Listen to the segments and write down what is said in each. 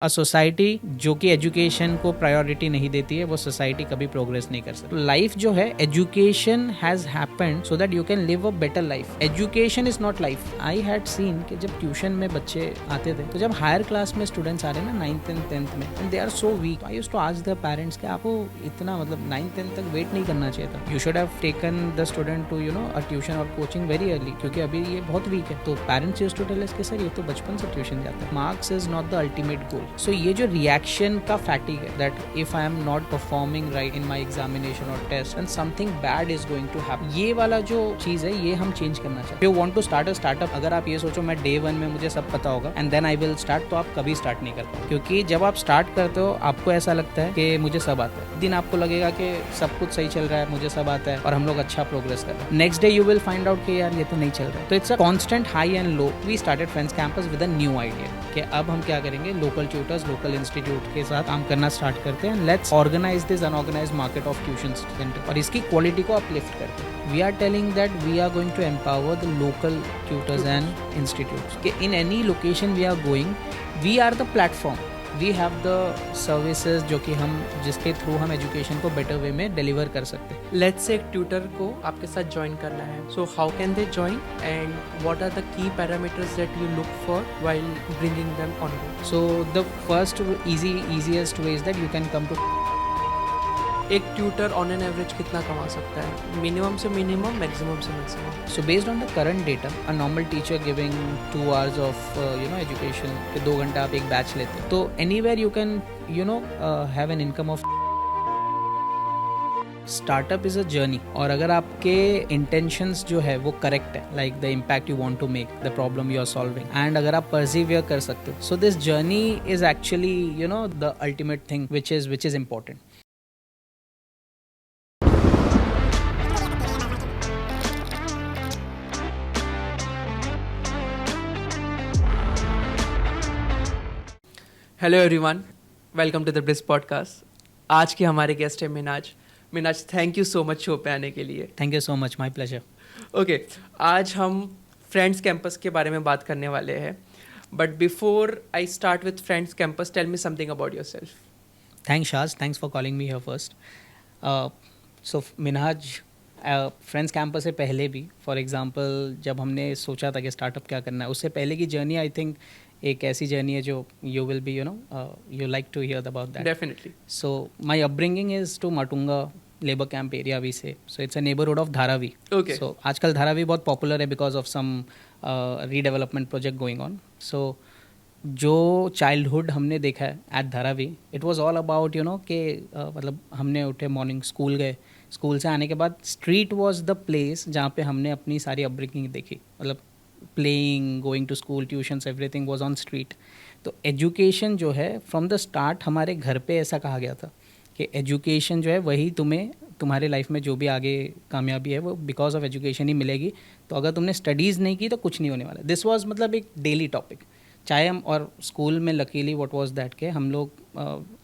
A society जो कि education को प्रायोरिटी नहीं देती है वो सोसाइटी कभी प्रोग्रेस नहीं कर सकती। लाइफ जो है education has happened so that you can live a better life. Education is not life. I had seen कि जब ट्यूशन में बच्चे आते थे तो जब हायर क्लास में स्टूडेंट्स आ रहे हैं ना 9th एंड 10th में and they are so weak, I used to ask their parents कि आपको इतना मतलब 9th 10th तक वेट नहीं करना चाहिए था। You should have taken the student to a tuition और कोचिंग वेरी अर्ली, क्योंकि अभी ये बहुत वीक है। तो parents used to tell us कि सर ये तो बचपन से ट्यूशन जाता है। Marks is not the ultimate goal. So ये जो रिएक्शन का फैटिग है that if I am not performing right in my examination और test and something bad is going to happen, ये वाला जो चीज है ये हम चेंज करना चाहते हैं। You want to start a startup, अगर आप ये सोचो मैं डे 1 में मुझे सब पता होगा and then I will start, तो आप कभी स्टार्ट नहीं कर पाओगे। क्योंकि जब आप स्टार्ट करते हो आपको ऐसा लगता है कि मुझे सब आता है। दिन आपको लगेगा कि सब कुछ सही चल रहा है, मुझे सब आता है और हम लोग अच्छा प्रोग्रेस कर रहे हैं। Next day you will find out कि यार ये तो नहीं चल रहा है। तो it's a constant high and low. We started friends campus with a new idea कि अब हम क्या करेंगे, लोकल ट्यूटर्स लोकल इंस्टीट्यूट के साथ काम करना स्टार्ट करते हैं। Let's organise this unorganised market of tuition centre और इसकी क्वालिटी को अपलिफ्ट करते हैं। We are telling that we are going to empower the local tutors and institutes कि in any location we are going, we are the platform, we have the services जो कि हम जिसके थ्रू हम education को better way में deliver कर सकते हैं। लेट्स से एक ट्यूटर को आपके साथ ज्वाइन करना है, so how can they join and what are the key parameters that you look for while bringing them on board? So the first easiest way is that you can come to एक tutor on an average कितना कमा सकता है? Minimum से minimum, maximum से maximum? So based on the current data, a normal teacher giving 2 hours of education के 2 घंटा आप एक बैच लेते हैं, तो anywhere you can have an income of startup is a journey. और अगर आपके इंटेंशंस जो है वो करेक्ट है, like the impact you want to make, the problem you are solving, and अगर आप परसिवियर कर सकते हो, so this journey is actually the ultimate thing which is important. Hello everyone, welcome to the Bridge podcast. आज के हमारे guest है Minaj. Minaj, thank you so much show पे आने के लिए। Thank you so much, my pleasure. Okay, आज हम फ्रेंड्स कैंपस के बारे में बात करने वाले हैं, but before I start with Friends Campus, tell me something about yourself. Thanks Shaz, thanks for calling me here first. So Minhaj, Friends Campus से पहले भी, फॉर एग्जांपल जब हमने सोचा था कि स्टार्टअप क्या करना है, उससे पहले की जर्नी आई थिंक एक ऐसी जर्नी है जो you will be you like to hear about that. Definitely. So my upbringing is to Matunga labour camp area we say, so it's a neighbourhood of Dharavi. Okay. So आजकल धारावी बहुत popular है because of some redevelopment project going on. So जो childhood हमने देखा है at Dharavi, it was all about कि मतलब हमने उठे, मॉर्निंग स्कूल गए, स्कूल से आने के बाद स्ट्रीट वाज द प्लेस जहाँ पे हमने अपनी सारी अपब्रिंगिंग देखी। मतलब playing, going to school, tuitions, everything was on street. तो एजुकेशन जो है फ्रॉम द स्टार्ट हमारे घर पे ऐसा कहा गया था कि एजुकेशन जो है वही तुम्हें तुम्हारे लाइफ में जो भी आगे कामयाबी है वो बिकॉज ऑफ एजुकेशन ही मिलेगी। तो अगर तुमने स्टडीज़ नहीं की तो कुछ नहीं होने वाला। दिस वाज मतलब एक डेली टॉपिक। चाहे हम, और स्कूल में लकीली व्हाट वाज दैट के हम लोग,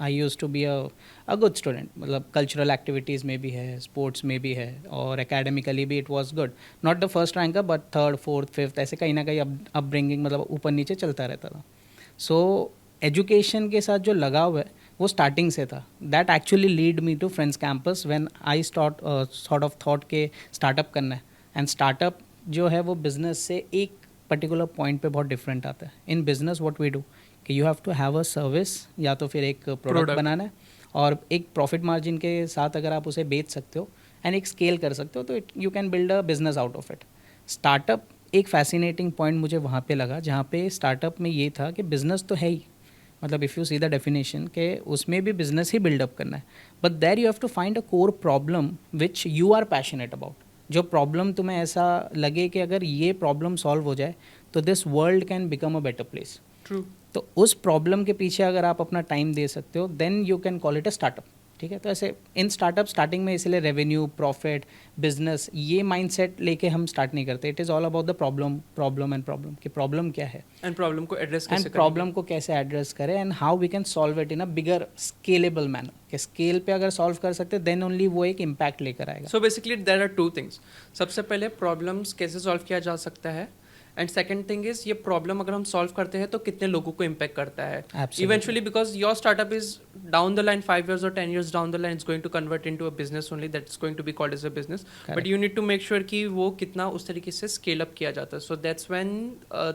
I used to be a good student, मतलब कल्चरल एक्टिविटीज़ में भी है, स्पोर्ट्स में भी है, और एकेडमिकली भी it was good. Not the first ranker but third, fourth, fifth, ऐसे कहीं ना कहीं अपब्रिंगिंग मतलब ऊपर नीचे चलता रहता था। सो एजुकेशन के साथ जो लगाव है वो स्टार्टिंग से था। That actually lead me to Friends Campus when I sort of thought के स्टार्टअप करना है। एंड स्टार्टअप जो है वो बिजनेस से एक पर्टिकुलर पॉइंट पे बहुत डिफरेंट आता है। In business what we do कि you have to have a service या तो फिर एक प्रोडक्ट बनाना है, और एक प्रॉफिट मार्जिन के साथ अगर आप उसे बेच सकते हो एंड एक स्केल कर सकते हो तो you can build a business out of it. Startup एक फैसिनेटिंग पॉइंट मुझे वहाँ पे लगा, जहाँ पे स्टार्टअप में ये था कि बिजनेस तो है ही, मतलब if you see the definition के उसमें भी बिजनेस ही बिल्डअप करना है, but there you have to find a core problem which you are passionate about. जो प्रॉब्लम तुम्हें ऐसा लगे कि अगर ये प्रॉब्लम सॉल्व हो जाए तो this world can become a better place. True. तो उस प्रॉब्लम के पीछे अगर आप अपना टाइम दे सकते हो then you can call it a startup. ठीक है, तो ऐसे इन स्टार्टअप स्टार्टिंग में इसलिए रेवेन्यू, प्रॉफिट, बिजनेस, ये माइंडसेट लेके हम स्टार्ट नहीं करते। It is all about the problem and problem कि प्रॉब्लम क्या है एंड प्रॉब्लम को एड्रेस एंड प्रॉब्लम को कैसे एड्रेस करें and how we can solve it in a bigger scalable manner. कि स्केल पे अगर सॉल्व कर सकते देन ओनली वो एक इम्पैक्ट लेकर आएगा। So basically there are two things. सबसे पहले प्रॉब्लम्स कैसे सॉल्व किया जा सकता है, एंड सेकंड थिंग इज ये प्रॉब्लम अगर हम सॉल्व करते हैं तो कितने लोगों को इम्पैक्ट करता है Absolutely. Eventually, because your startup is down the line 5 years or 10 years down the line it's going to convert into a business only, that's going to be called as a business, but you need to make sure कि वो कितना उस तरीके से scale up किया जाता है. So that's when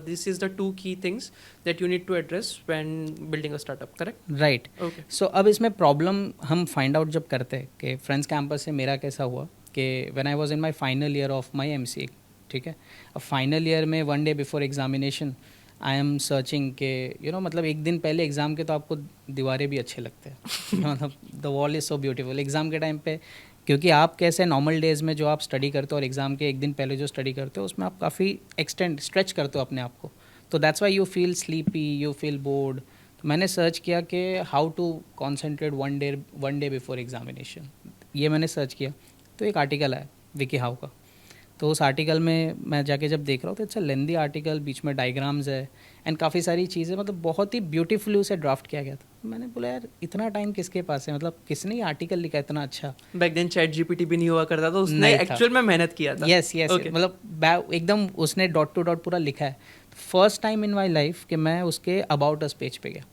this is the 2 key things that you need to address when building a startup, correct? Right. Okay. सो अब इसमें प्रॉब्लम हम फाइंड आउट जब करते हैं कि फ्रेंड्स कैंपस से मेरा कैसा हुआ कि when I was in my final year of my MCA, ठीक है. अब फाइनल ईयर में 1 day before examination I am searching के मतलब एक दिन पहले एग्ज़ाम के तो आपको दीवारें भी अच्छे लगते हैं मतलब the wall is so beautiful exam के टाइम पे, क्योंकि आप कैसे नॉर्मल डेज़ में जो आप स्टडी करते हो और एग्ज़ाम के एक दिन पहले जो स्टडी करते हो उसमें आप काफ़ी स्ट्रेच करते हो अपने आप को, तो that's why you feel sleepy, you feel bored. तो मैंने सर्च किया कि how to concentrate 1 day before examination, ये मैंने सर्च किया तो एक आर्टिकल है विकी हाउ का. तो उस आर्टिकल में मैं जाके जब देख रहा हूँ तो इट्स अ लेंदी आर्टिकल, बीच में डायग्राम्स है एंड काफ़ी सारी चीज़ें, मतलब बहुत ही ब्यूटीफुली उसे ड्राफ्ट किया गया था. मैंने बोला यार इतना टाइम किसके पास है, मतलब किसने ये आर्टिकल लिखा इतना अच्छा. बैक देन चैट जीपीटी भी नहीं हुआ करता, तो उसने नहीं था. एक्चुअल में मेहनत किया था. यस यस, मतलब एकदम उसने डॉट टू डॉट पूरा लिखा है. First time in my life कि मैं उसके अबाउट अस पेज पे गया.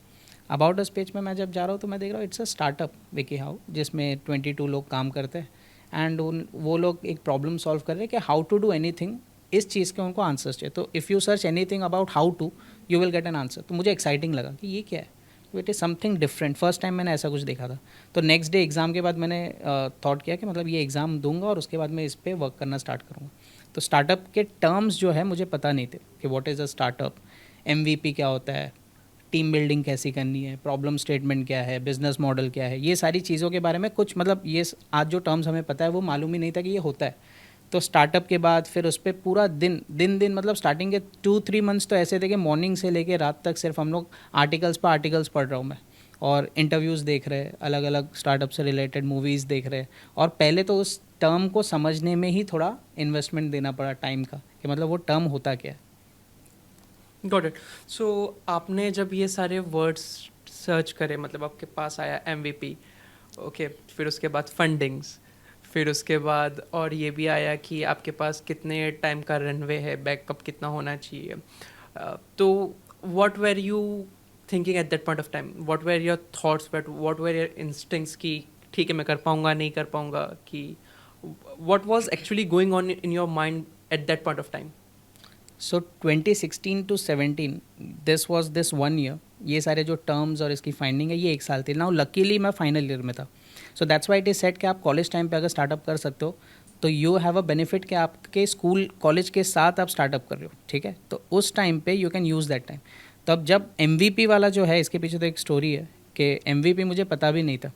अबाउट अस पेज में मैं जब जा रहा हूँ तो मैं देख रहा हूँ it's a startup Vicky how, जिसमें 22 लोग काम करते हैं एंड वो लोग एक प्रॉब्लम सॉल्व कर रहे हैं कि हाउ टू डू एनीथिंग, इस चीज़ के उनको आंसर्स चाहिए. तो if you search anything about how to you will get an answer. तो मुझे एक्साइटिंग लगा कि ये क्या है, तो it is something different. First time मैंने ऐसा कुछ देखा था. तो नेक्स्ट डे एग्ज़ाम के बाद मैंने थॉट किया कि मतलब ये एग्ज़ाम दूंगा और उसके बाद मैं इस पर वर्क करना स्टार्ट करूँगा. तो स्टार्टअप के टर्म्स जो है मुझे पता नहीं थे कि what is a startup, MVP क्या होता है, टीम बिल्डिंग कैसी करनी है, प्रॉब्लम स्टेटमेंट क्या है, बिजनेस मॉडल क्या है, ये सारी चीज़ों के बारे में कुछ मतलब ये आज जो टर्म्स हमें पता है वो मालूम ही नहीं था कि ये होता है. तो स्टार्टअप के बाद फिर उस पर पूरा दिन मतलब स्टार्टिंग के 2-3 months तो ऐसे थे कि मॉर्निंग से लेके रात तक सिर्फ हम लोग आर्टिकल्स पढ़ रहा हूँ मैं, और इंटरव्यूज़ देख रहे, अलग अलग स्टार्टअप से रिलेटेड मूवीज़ देख रहे. और पहले तो उस टर्म को समझने में ही थोड़ा इन्वेस्टमेंट देना पड़ा टाइम का, कि मतलब वो टर्म होता क्या है. Got it. सो आपने जब ये सारे वर्ड्स सर्च करे, मतलब आपके पास आया MVP, ओके, फिर उसके बाद फंडिंग्स, फिर उसके बाद और ये भी आया कि आपके पास कितने टाइम का रनवे है, बैकअप कितना होना चाहिए. तो what were you thinking at that point of time, what were your thoughts, what were your instincts कि ठीक है मैं कर पाऊँगा नहीं कर पाऊँगा, कि what was actually going on in your mind at that point of time? So 2016 to 17 this was this 1 year. ये सारे जो टर्म्स और इसकी फाइंडिंग है ये 1 साल थी. नाउ लकीली मैं फाइनल ईयर में था. So that's why it is set कि आप कॉलेज टाइम पे अगर स्टार्टअप कर सकते हो तो यू हैव अ बेनिफिट कि आपके स्कूल कॉलेज के साथ आप स्टार्टअप कर रहे हो, ठीक है. तो उस टाइम पे you can use that time. तो अब जब MVP वाला जो है, इसके पीछे तो एक स्टोरी है कि MVP मुझे पता भी नहीं था.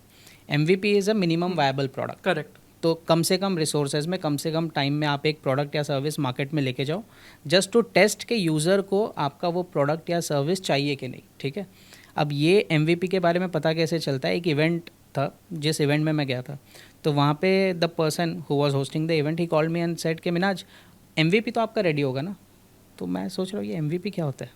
MVP is a minimum viable product. Correct. तो कम से कम रिसोर्सेज में, कम से कम टाइम में आप एक प्रोडक्ट या सर्विस मार्केट में लेके जाओ, जस्ट टू टेस्ट के यूज़र को आपका वो प्रोडक्ट या सर्विस चाहिए कि नहीं, ठीक है. अब ये MVP के बारे में पता कैसे चलता है, एक इवेंट था जिस इवेंट में मैं गया था, तो वहाँ पे the person who was hosting the event he called me and said कि मिनाज MVP तो आपका रेडी होगा ना. तो मैं सोच रहा हूँ ये MVP क्या होता है.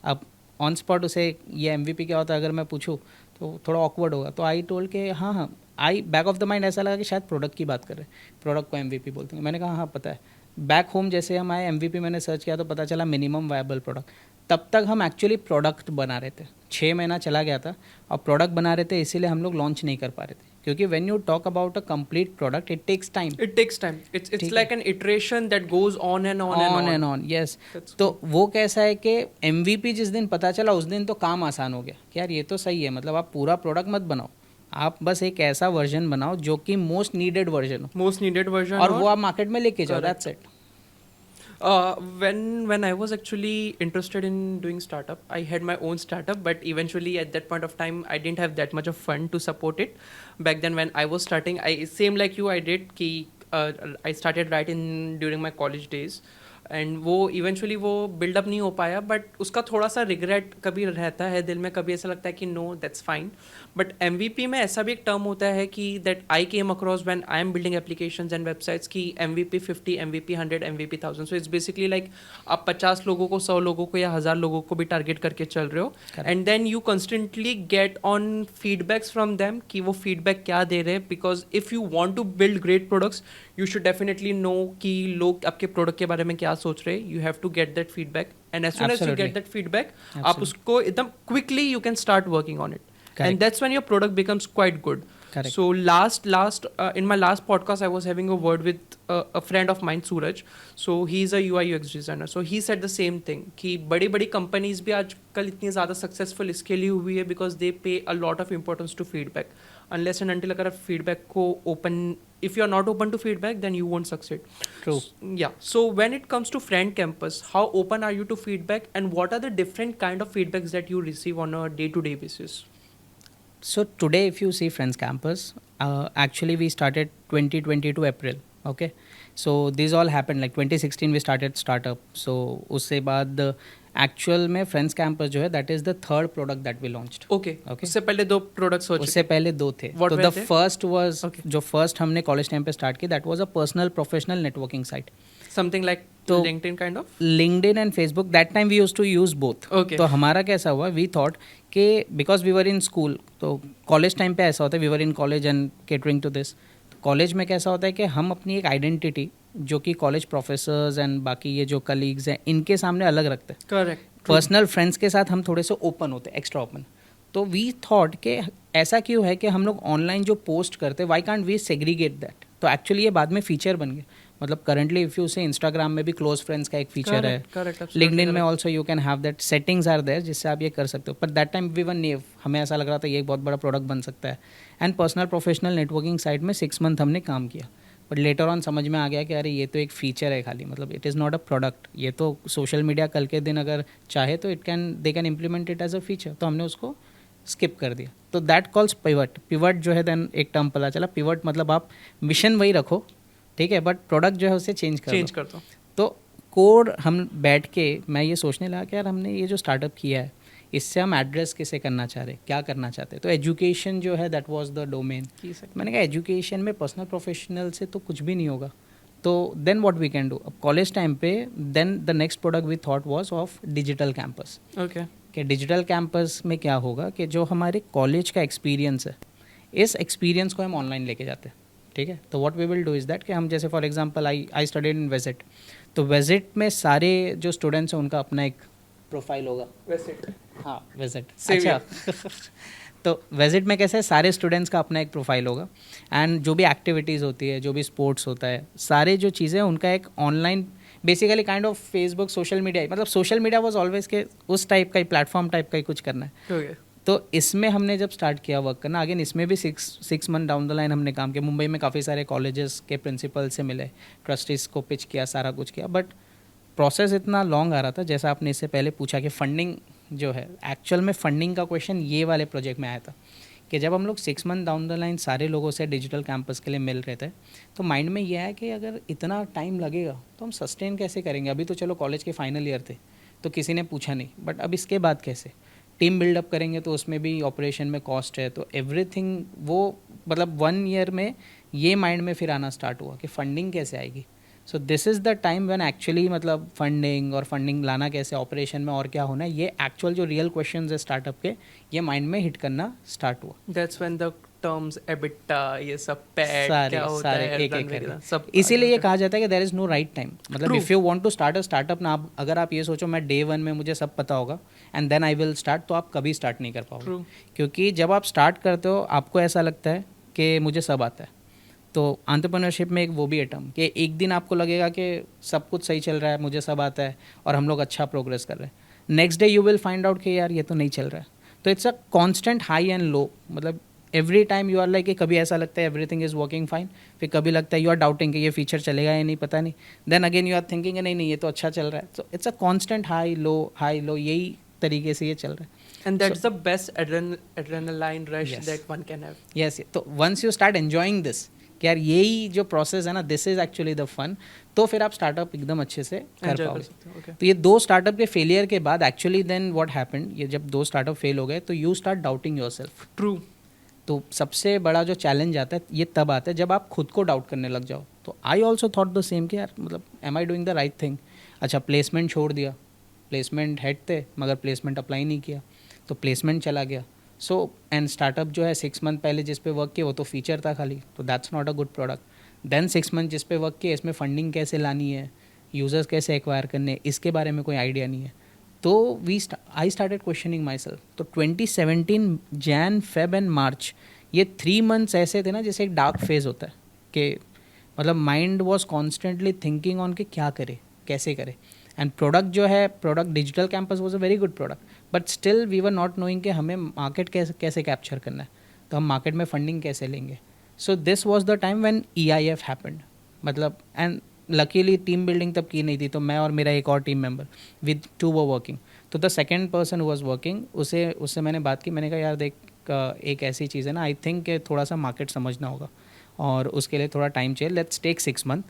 अब ऑन स्पॉट उसे ये MVP क्या होता है अगर मैं पूछूँ तो थोड़ा ऑकवर्ड होगा. तो आई टोल्ड के हाँ आई बैक ऑफ द माइंड ऐसा लगा कि शायद प्रोडक्ट की बात कर रहे हैं, प्रोडक्ट को MVP बोलते हैं. मैंने कहा हाँ पता है. बैक होम जैसे हम आए MVP मैंने सर्च किया तो पता चला मिनिमम वायबल प्रोडक्ट. तब तक हम एक्चुअली प्रोडक्ट बना रहे थे. 6 महीना चला गया था और प्रोडक्ट बना रहे थे, इसीलिए हम लोग लॉन्च नहीं कर पा रहे थे, क्योंकि when you talk about a complete product it takes time. It takes time. It's like an iteration that goes on and on and on. And on. Yes. That's तो वो कैसा है कि MVP जिस दिन पता चला उस दिन तो काम आसान हो गया कि यार ये तो सही है. मतलब आप पूरा प्रोडक्ट मत बनाओ, आप बस एक ऐसा वर्जन बनाओ जो कि मोस्ट नीडेड वर्जन हो, most needed version. और वो आप मार्केट में लेके जाओ. Correct. That's it. When I was actually interested in doing startup, I had my own startup, but eventually at that point of time I didn't have that much of fund to support it. Back then when I was starting, I same like you, I did ki I started writing during my college days, and वो eventually वो buildup नहीं हो पाया. But उसका थोड़ा सा regret कभी रहता है दिल में, कभी ऐसा लगता है कि no that's fine. But MVP में ऐसा भी एक टर्म होता है कि that I came across when I am building applications and websites की MVP 50, MVP 100, MVP 1000. So it's basically like आप 50 लोगों को, 100 लोगों को या 1000 लोगों को भी टारगेट करके चल रहे हो, and then you constantly get on feedbacks from them कि वो फीडबैक क्या दे रहे हैं. Because if you want to build great products you should definitely know कि लोग आपके प्रोडक्ट के बारे में क्या क्या सोच रहे, you have to get that feedback, and as soon as you Absolutely. get that feedback, आप Absolutely. उसको एकदम quickly you can start working on it. Correct. And that's when your product becomes quite good. Correct. So in my last podcast, I was having a word with a friend of mine, Suraj. So he's a UI UX designer. So he said the same thing कि बड़ी बड़ी companies भी आजकल इतनी ज़्यादा successful इसके लिए हुई है because they pay a lot of importance to feedback. Unless and until अगर आप feedback को if you're not open to feedback, then you won't succeed. True. Yeah. So when it comes to Friend Campus, how open are you to feedback, and what are the different kind of feedbacks that you receive on a day-to-day basis? So today, if you see Friends Campus, actually we started 2022 April. Okay, so these all happened like 2016 we started startup. So उससे बाद actual में Friends Campus जो है that is the third product that we launched. Okay. Okay. उससे पहले 2 products हो उससे चुके. पहले 2 थे. What तो were the they? first was Okay. जो first हमने कॉलेज टाइम पे स्टार्ट की that was a personal professional networking site. Something like तो LinkedIn kind of? LinkedIn and Facebook that time we used to use both. Okay. तो हमारा कैसा हुआ we thought कि because we were in school तो college time पे ऐसा होता है we were in college and catering to this. College में कैसा होता है कि हम अपनी एक आइडेंटिटी जो कि कॉलेज प्रोफेसर्स एंड बाकी ये जो कलीग्स हैं इनके सामने अलग रखते हैं. Correct. पर्सनल फ्रेंड्स के साथ हम थोड़े से ओपन होते हैं, एक्स्ट्रा ओपन. तो वी थॉट कि ऐसा क्यों है कि हम लोग ऑनलाइन जो पोस्ट करते why can't we segregate that. तो एक्चुअली ये बाद में फीचर बन गए. मतलब currently if you say Instagram में भी क्लोज फ्रेंड्स का एक फीचर है. Correct. लिंक्डइन में also you can have that, settings are there जिससे आप ये कर सकते हो. पर that time we one new, हमें ऐसा लग रहा था ये एक बहुत बड़ा प्रोडक्ट बन सकता है. And personal professional networking site में 6 मंथ हमने काम किया. बट लेटर ऑन समझ में आ गया कि अरे ये तो एक फीचर है खाली, मतलब it is not a product. ये तो सोशल मीडिया कल के दिन अगर चाहे तो they can implement it as a feature. तो हमने उसको स्किप कर दिया. तो दैट कॉल्स पिवट. पिवट जो है देन एक टर्म पता चला. पिवट मतलब आप मिशन वही रखो, ठीक है, बट प्रोडक्ट जो है उसे चेंज कर दो. तो कोर हम बैठ के मैं ये सोचने लगा कि यार हमने ये जो स्टार्टअप किया है इससे हम एड्रेस किसे करना चाह रहे, क्या करना चाहते हैं. तो एजुकेशन जो है दैट वाज द डोमेन. मैंने कहा एजुकेशन में पर्सनल प्रोफेशनल से तो कुछ भी नहीं होगा. तो then what we can do. अब कॉलेज टाइम पे then the next product we thought was of digital campus. Okay. कि डिजिटल कैंपस में क्या होगा कि जो हमारे कॉलेज का एक्सपीरियंस है इस एक्सपीरियंस को हम ऑनलाइन लेके जाते हैं. ठीक है. तो what we will do is that कि हम जैसे for example I studied in वेजिट. तो वेजिट में सारे जो स्टूडेंट्स हैं उनका अपना एक प्रोफाइल होगा. हाँ विजिट. अच्छा. तो विजिट में कैसे है, सारे स्टूडेंट्स का अपना एक प्रोफाइल होगा एंड जो भी एक्टिविटीज़ होती है, जो भी स्पोर्ट्स होता है, सारे जो चीज़ें उनका एक online basically kind of Facebook social media. मतलब सोशल मीडिया वाज ऑलवेज के उस टाइप का ही प्लेटफॉर्म टाइप का ही कुछ करना है. Okay. तो इसमें हमने जब स्टार्ट किया वर्क करना, अगेन इसमें भी 6 मंथ डाउन द लाइन हमने काम किया. मुंबई में काफ़ी सारे कॉलेजेस के प्रिंसिपल से मिले, ट्रस्टीज़ को पिच किया, सारा कुछ किया. बट प्रोसेस इतना लॉन्ग आ रहा था. जैसा आपने इससे पहले पूछा कि फंडिंग जो है, एक्चुअल में फंडिंग का क्वेश्चन ये वाले प्रोजेक्ट में आया था कि जब हम लोग 6 मंथ डाउन द लाइन सारे लोगों से डिजिटल कैंपस के लिए मिल रहे थे तो माइंड में ये है कि अगर इतना टाइम लगेगा तो हम सस्टेन कैसे करेंगे. अभी तो चलो कॉलेज के फाइनल ईयर थे तो किसी ने पूछा नहीं, बट अब इसके बाद कैसे टीम बिल्डअप करेंगे. तो उसमें भी ऑपरेशन में कॉस्ट है. तो एवरीथिंग वो मतलब 1 ईयर में ये माइंड में फिर आना स्टार्ट हुआ कि फंडिंग कैसे आएगी. So this is the time when actually मतलब फंडिंग और फंडिंग लाना कैसे, ऑपरेशन में और क्या होना है, ये एक्चुअल जो रियल क्वेश्चंस है स्टार्टअप के ये माइंड में हिट करना स्टार्ट हुआ. That's when the terms EBITDA, ये सब पैट सारे क्या होता सारे है, एक एक runway करके. सब इसीलिए ये कहा जाता है कि there is no right time. मतलब True. If you want to start a startup ना, अगर आप ये सोचो मैं डे 1 में मुझे सब पता होगा and then I will start, तो आप कभी स्टार्ट नहीं कर पाओगे. True. क्योंकि जब आप स्टार्ट करते हो आपको ऐसा लगता है कि मुझे सब आता है. तो एंटरप्रेन्योरशिप में एक वो भी है टर्म कि एक दिन आपको लगेगा कि सब कुछ सही चल रहा है, मुझे सब आता है और हम लोग अच्छा प्रोग्रेस कर रहे हैं. Next day you will find out कि यार ये तो नहीं चल रहा है. तो it's a constant high and low. मतलब every time you are like कि कभी ऐसा लगता है एवरीथिंग इज़ वर्किंग फाइन, फिर कभी लगता है यू आर डाउटिंग कि ये फीचर चलेगा या नहीं, पता नहीं. Then again you are thinking नहीं नहीं ये तो अच्छा चल रहा है. तो it's a constant high low, यही तरीके से ये चल रहा है. And that's the best adrenaline rush Yes. that one can have. Yes. तो once you start enjoying this कि यार यही जो प्रोसेस है ना, this is actually the fun, तो फिर आप स्टार्टअप एकदम अच्छे से कर Enjoy कर पाओगे. सकते हो. Okay. तो ये 2 स्टार्टअप के फेलियर के बाद एक्चुअली देन व्हाट हैपेंड, ये जब 2 स्टार्टअप फेल हो गए तो you start doubting yourself. True. तो सबसे बड़ा जो चैलेंज आता है ये तब आता है जब आप खुद को डाउट करने लग जाओ. तो I also thought the same कि यार मतलब am I doing the right thing. अच्छा प्लेसमेंट छोड़ दिया, प्लेसमेंट हेड थे मगर प्लेसमेंट अप्लाई नहीं किया तो प्लेसमेंट चला गया. सो एंड स्टार्टअप जो है 6 मंथ पहले जिस पे वर्क किया वो तो फीचर था खाली, तो that's not a good product. Then 6 month जिस पे वर्क किया इसमें फंडिंग कैसे लानी है, यूज़र्स कैसे एक्वायर करने, इसके बारे में कोई आइडिया नहीं है. तो आई स्टार्टेड क्वेश्चनिंग माई सेल्फ. तो 2017 जैन फेब एंड मार्च, ये 3 months ऐसे थे ना जैसे एक डार्क फेज होता है कि मतलब mind was constantly thinking on कि क्या करे, कैसे करे. एंड प्रोडक्ट जो है, product digital campus was a very good product, but still we were not knowing कि हमें मार्केट कैसे कैप्चर करना है, तो हम मार्केट में फंडिंग कैसे लेंगे. So this was the time when EIF happened. मतलब एंड लकीली टीम बिल्डिंग तब की नहीं थी, तो मैं और मेरा एक और team member with 2 were working. तो the second person who was working, उससे मैंने बात की. मैंने कहा यार देख, एक ऐसी चीज़ है ना, आई थिंक थोड़ा सा मार्केट समझना होगा और उसके लिए थोड़ा टाइम चाहिए. लेट्स टेक 6 month,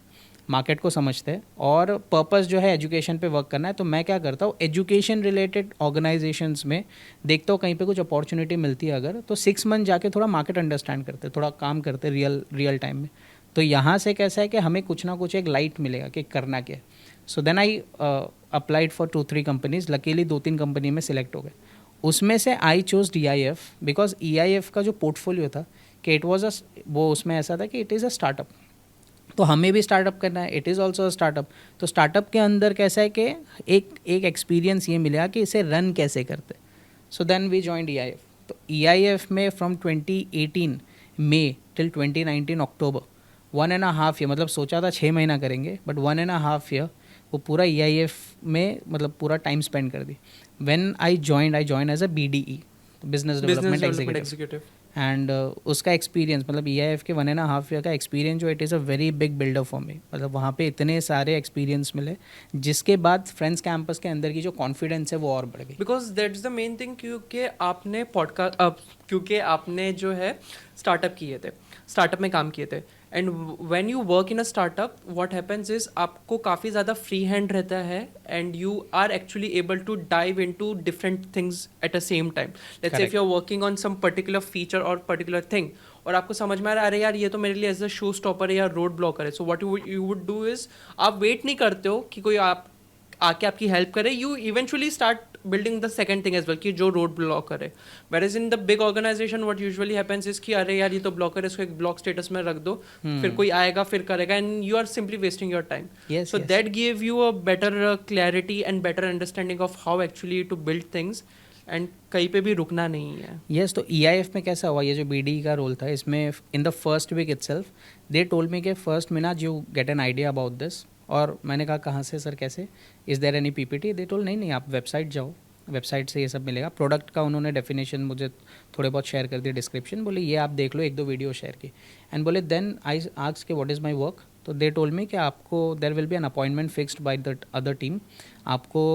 मार्केट को समझते हैं और पर्पस जो है एजुकेशन पे वर्क करना है. तो मैं क्या करता हूँ, एजुकेशन रिलेटेड ऑर्गेनाइजेशंस में देखता हूँ कहीं पे कुछ अपॉर्चुनिटी मिलती है अगर, तो 6 month जाके थोड़ा मार्केट अंडरस्टैंड करते, थोड़ा काम करते रियल टाइम में. तो यहाँ से कैसा है कि हमें कुछ ना कुछ एक लाइट मिलेगा कि करना क्या है. So then I applied for 2-3 companies. Luckily 2-3 company में सिलेक्ट हो गए. उसमें से I choose DIF because EIF का जो पोर्टफोलियो था कि इट वॉज वो उसमें ऐसा था कि इट इज़ अ स्टार्टअप, तो हमें भी स्टार्टअप करना है, इट इज़ ऑल्सो स्टार्टअप. तो स्टार्टअप के अंदर कैसा है कि एक एक्सपीरियंस ये मिला कि इसे रन कैसे करते. So then we joined EIF. तो EIF में फ्रॉम 2018 मई टिल 2019 अक्टूबर, 1.5 year, मतलब सोचा था 6 महीना करेंगे, बट 1.5 year वो पूरा EIF में मतलब पूरा टाइम स्पेंड कर दी. When I joined as a BDE, business development executive. And उसका एक्सपीरियंस मतलब EIF के 1.5 year का एक्सपीरियंस जो, it is a very big builder for me. मतलब वहाँ पे इतने सारे एक्सपीरियंस मिले जिसके बाद फ्रेंड्स कैंपस के अंदर की जो कॉन्फिडेंस है वो और बढ़ गई. Because that's the main thing, क्योंकि आपने क्योंकि आपने जो है स्टार्टअप में काम किए थे. And when you work in a startup, what happens is आपको काफ़ी ज़्यादा फ्री हैंड रहता है and you are actually able to dive into different things at a same time. Let's say if you are working on some particular feature और particular thing, और आपको समझ में आ रहा है अरे यार ये तो मेरे लिए एज अ शो स्टॉपर है या रोड ब्लॉकर है. So what you would do is, आप वेट नहीं करते हो कि कोई आप आके आपकी हेल्प करे. You eventually start building the second thing as well, कि जो रोड ब्लॉकर है. Where is in the big organization what usually happens is कि अरे यार ये तो ब्लॉकर है, इसको एक ब्लॉक स्टेटस में रख दो, फिर कोई आएगा फिर करेगा, and you are simply wasting your time. So that give you a better clarity and better understanding of how actually to build things, and कहीं पे भी रुकना नहीं है. यस. तो EIF में कैसा हुआ, ये जो BDE का रोल था इसमें, in the first week itself they told me कि first minute you get an idea about this. और मैंने कहा कहाँ से सर, कैसे, is there any PPT? They told नहीं आप वेबसाइट जाओ, वेबसाइट से ये सब मिलेगा. प्रोडक्ट का उन्होंने डेफिनेशन मुझे थोड़े बहुत शेयर कर दिए, डिस्क्रिप्शन, बोले ये आप देख लो, 1-2 वीडियो शेयर की. एंड बोले देन आई आस्क्ड के व्हाट इज़ माय वर्क. तो दे टोल्ड मी कि आपको there will be an appointment fixed by the other team. आपको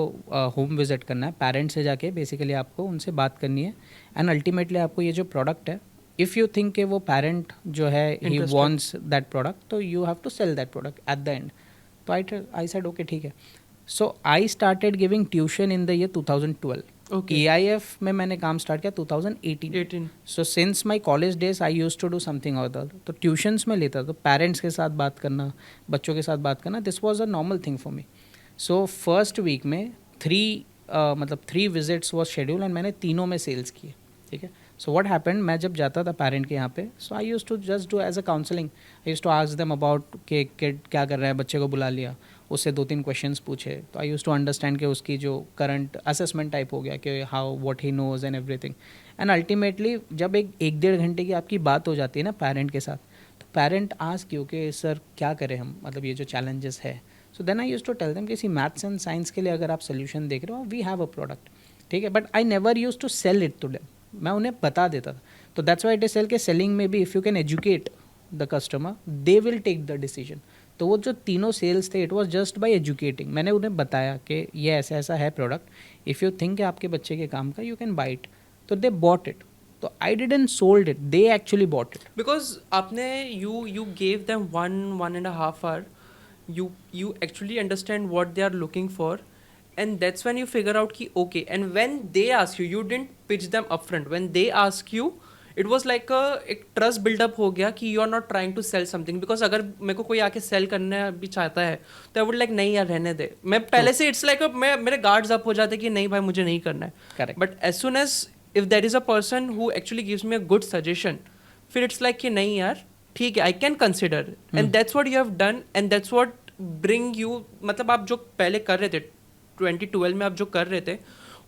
होम विजिट करना है, पेरेंट्स से जाके बेसिकली आपको उनसे बात करनी है. एंड अल्टीमेटली आपको ये जो प्रोडक्ट है, इफ़ यू थिंक कि वो पेरेंट जो है ही वॉन्ट्स दैट प्रोडक्ट, तो you have to sell that product at the end. तो आई सेड ओके ठीक है. So I started giving tuition in the year 2012. EIF में मैंने काम स्टार्ट किया 2018. So since my college days I use to do something और that. तो tuitions में लेता, तो पेरेंट्स के साथ बात करना, बच्चों के साथ बात करना, this was a normal thing for me. So first week में 3 विजिट्स वॉज शेड्यूल एंड मैंने तीनों में सेल्स किए. ठीक है. सो व्हाट हैपेंड, मैं जब जाता था पेरेंट के यहाँ पे, so I use to just do as a counselling. I use to ask them about कि किड क्या कर रहा है, बच्चे को बुला लिया, उससे 2-3 क्वेश्चंस पूछे. तो आई यूज टू अंडरस्टैंड कि उसकी जो करंट असेसमेंट टाइप हो गया कि how what he knows and everything. And ultimately जब 1-1.5 घंटे की आपकी बात हो जाती है ना पेरेंट के साथ, तो पेरेंट आस्क यू कि सर क्या करें हम, मतलब ये जो चैलेंजेस है. So then I use to tell them कि सी मैथ्स एंड साइंस के लिए अगर आप सोल्यूशन देख रहे हो, वी हैव अ प्रोडक्ट. ठीक है. But I never used to sell it to them, मैं उन्हें बता देता था. तो that's why it is sale के सेलिंग में भी if you can educate the customer, they will take the decision. तो वो जो तीनों सेल्स थे, it was just by educating. मैंने उन्हें बताया कि ये ऐसा ऐसा है प्रोडक्ट, इफ़ यू थिंक आपके बच्चे के काम का, यू कैन बाय इट. तो दे बॉट इट. तो I didn't sold it, they actually bought it. Because आपने you gave them 1.5 hour, you actually understand what they are looking for, and that's when you figure out ki okay. And when they ask you didn't pitch them upfront. When they ask you, it was like एक trust buildup हो गया कि you are not trying to sell something. Because अगर मेरे को कोई आके cell करना भी चाहता है तो आई वुड लाइक नहीं यार रहने दे. मैं पहले से इट्स लाइक मेरे गार्ड्स अप हो जाते कि नहीं भाई मुझे नहीं करना है. Correct. But as soon as if there is a person who actually gives me a good suggestion, फिर इट्स लाइक कि नहीं यार ठीक है, I can consider. And that's what you have done, and that's what bring you, मतलब आप जो पहले कर रहे थे 2012 में आप जो कर रहे थे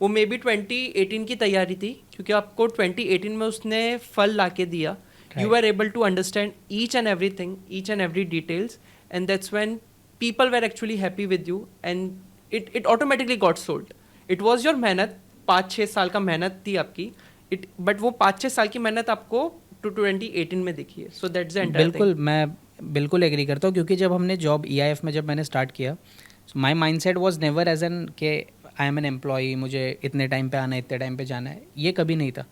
वो मे बी 2018 की तैयारी थी, क्योंकि आपको 2018 में उसने फल ला के दिया. You were able to understand each and everything, each and every details, and that's when people were actually happy with you, and it automatically got sold. It was your मेहनत, 5-6 साल का मेहनत थी आपकी, बट वो 5-6 साल की मेहनत आपको 2018 में दिखी है. So that's the entire thing. बिल्कुल, मैं बिल्कुल एग्री करता हूँ, क्योंकि जब हमने जॉब EIF में जब मैंने स्टार्ट किया, my mind set was never as an के आई एम एन एम्प्लॉई, मुझे इतने टाइम पे आना है, इतने टाइम पे जाना है, ये कभी नहीं था.